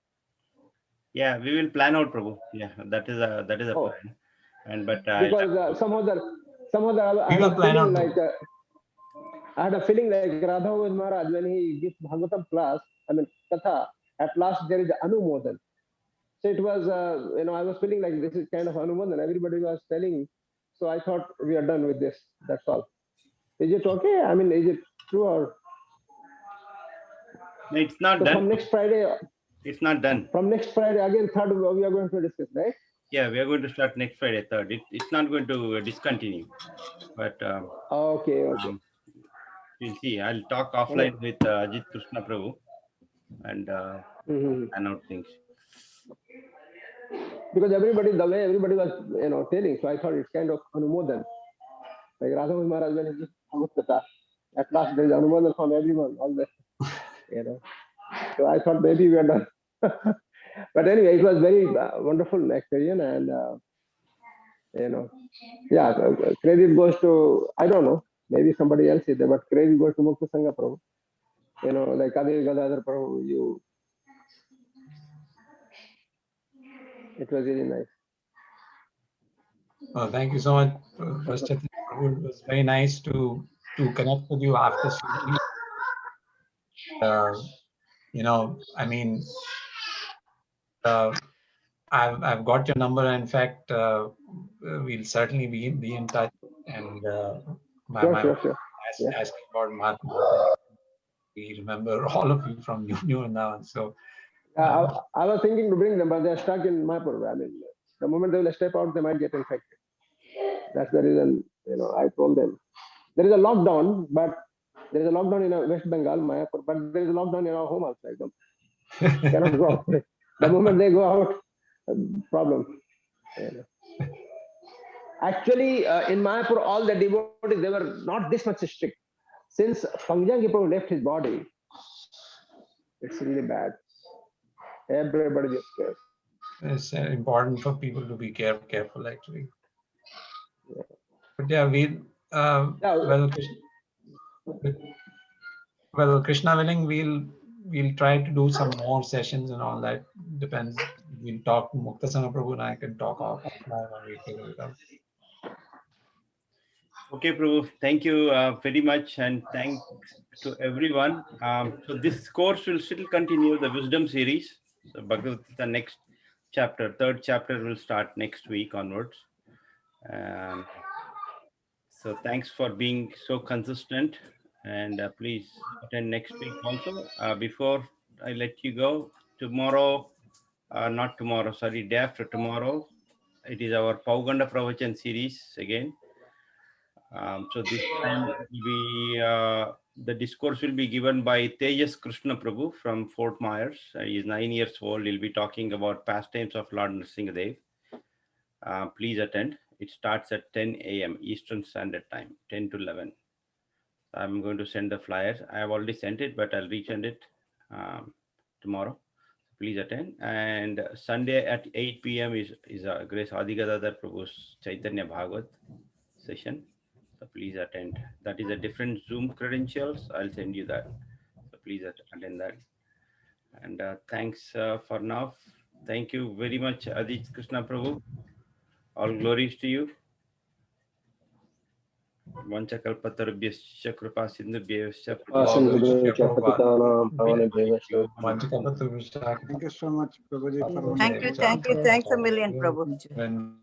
Yeah, we will plan out, Prabhu. Yeah, that is a plan. And but because somehow I had a feeling like I had a feeling like Radha Maharaj when he gives Bhagavatam class, I mean Katha, at last there is Anumodan. So it was I was feeling like this is kind of Anumodan. Everybody was telling, so I thought we are done with this. That's all. Is it okay? I mean, is it true or? No, it's not so done. From next Friday. It's not done. From next Friday again, third we are going to discuss, right? Yeah, we are going to start next Friday, third. It's not going to discontinue, but okay. We'll see. I'll talk offline with Ajit Krishna Prabhu and plan out things. Because the way everybody was telling, so I thought it's kind of Anumodan. Like Radha Maharaj when he gives Bhagavad at last there is Anumodan from everyone, all the So I thought maybe we are done. But anyway, it was very wonderful experience, and credit goes to, I don't know, maybe somebody else is there, but credit goes to Mukta Sangha Prabhu. Like Adi Gadadhar Prabhu, it was really nice. Well, thank you so much, First Prabhu. It was very nice to connect with you after so many. I mean, I've got your number. In fact, we'll certainly be in touch. And Sure. asking about Mahatma. We remember all of you from New now. So I was thinking to bring them, but they're stuck in Mayapur. I mean, the moment they will step out, they might get infected. That's the reason, I told them. There is a lockdown, but there is a lockdown in West Bengal, Mayapur, but there is a lockdown in our home also. Cannot go out. The moment they go out, problem. Actually, in Mayapur, all the devotees, they were not this much strict. Since Pangjangi Prabhu left his body, it's really bad. Everybody is scared. it's important for people to be careful actually. But yeah, well, Krishna willing, we'll try to do some more sessions and all that. Depends. We'll talk to Muktasana Prabhu and I can talk offline or we figure it out. Okay, Prabhu, thank you very much, and thanks to everyone. So this course will still continue the wisdom series. So Bhagavad Gita next chapter, third chapter will start next week onwards. So thanks for being so consistent, and please attend next week also. Before I let you go, tomorrow, not tomorrow, sorry, day after tomorrow, it is our Pauganda Pravachan series again. So this time the discourse will be given by Tejas Krishna Prabhu from Fort Myers. He is 9 years old. He'll be talking about pastimes of Lord Nrsingadev. Please attend. It starts at 10 a.m. Eastern Standard Time, 10 to 11. I'm going to send the flyers. I have already sent it, but I'll resend it tomorrow. Please attend. And Sunday at 8 p.m. is Grace Adigadadhar Prabhu's Chaitanya Bhagavat session. So please attend. That is a different Zoom credentials. I'll send you that. So please attend that. And thanks for now. Thank you very much, Ajita Krishna Prabhu. All glories to you. Vanchakalpatarubhyascha kripa sindhubhyascha Thank you so much, Prabhuji, for Thank you. Thanks a million, Prabhu.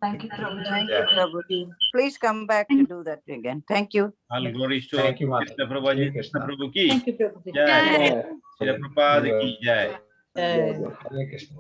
Thank you, Prabhuji. Thank you, Prabhu. Please come back to do that again. Thank you. All glories to Thank you, Krishna Prabhuji. Krishna Prabhu ki. Thank you, Prabhuji. Jai. Srila Prabhupada ki jai. Jai. Hare Krishna.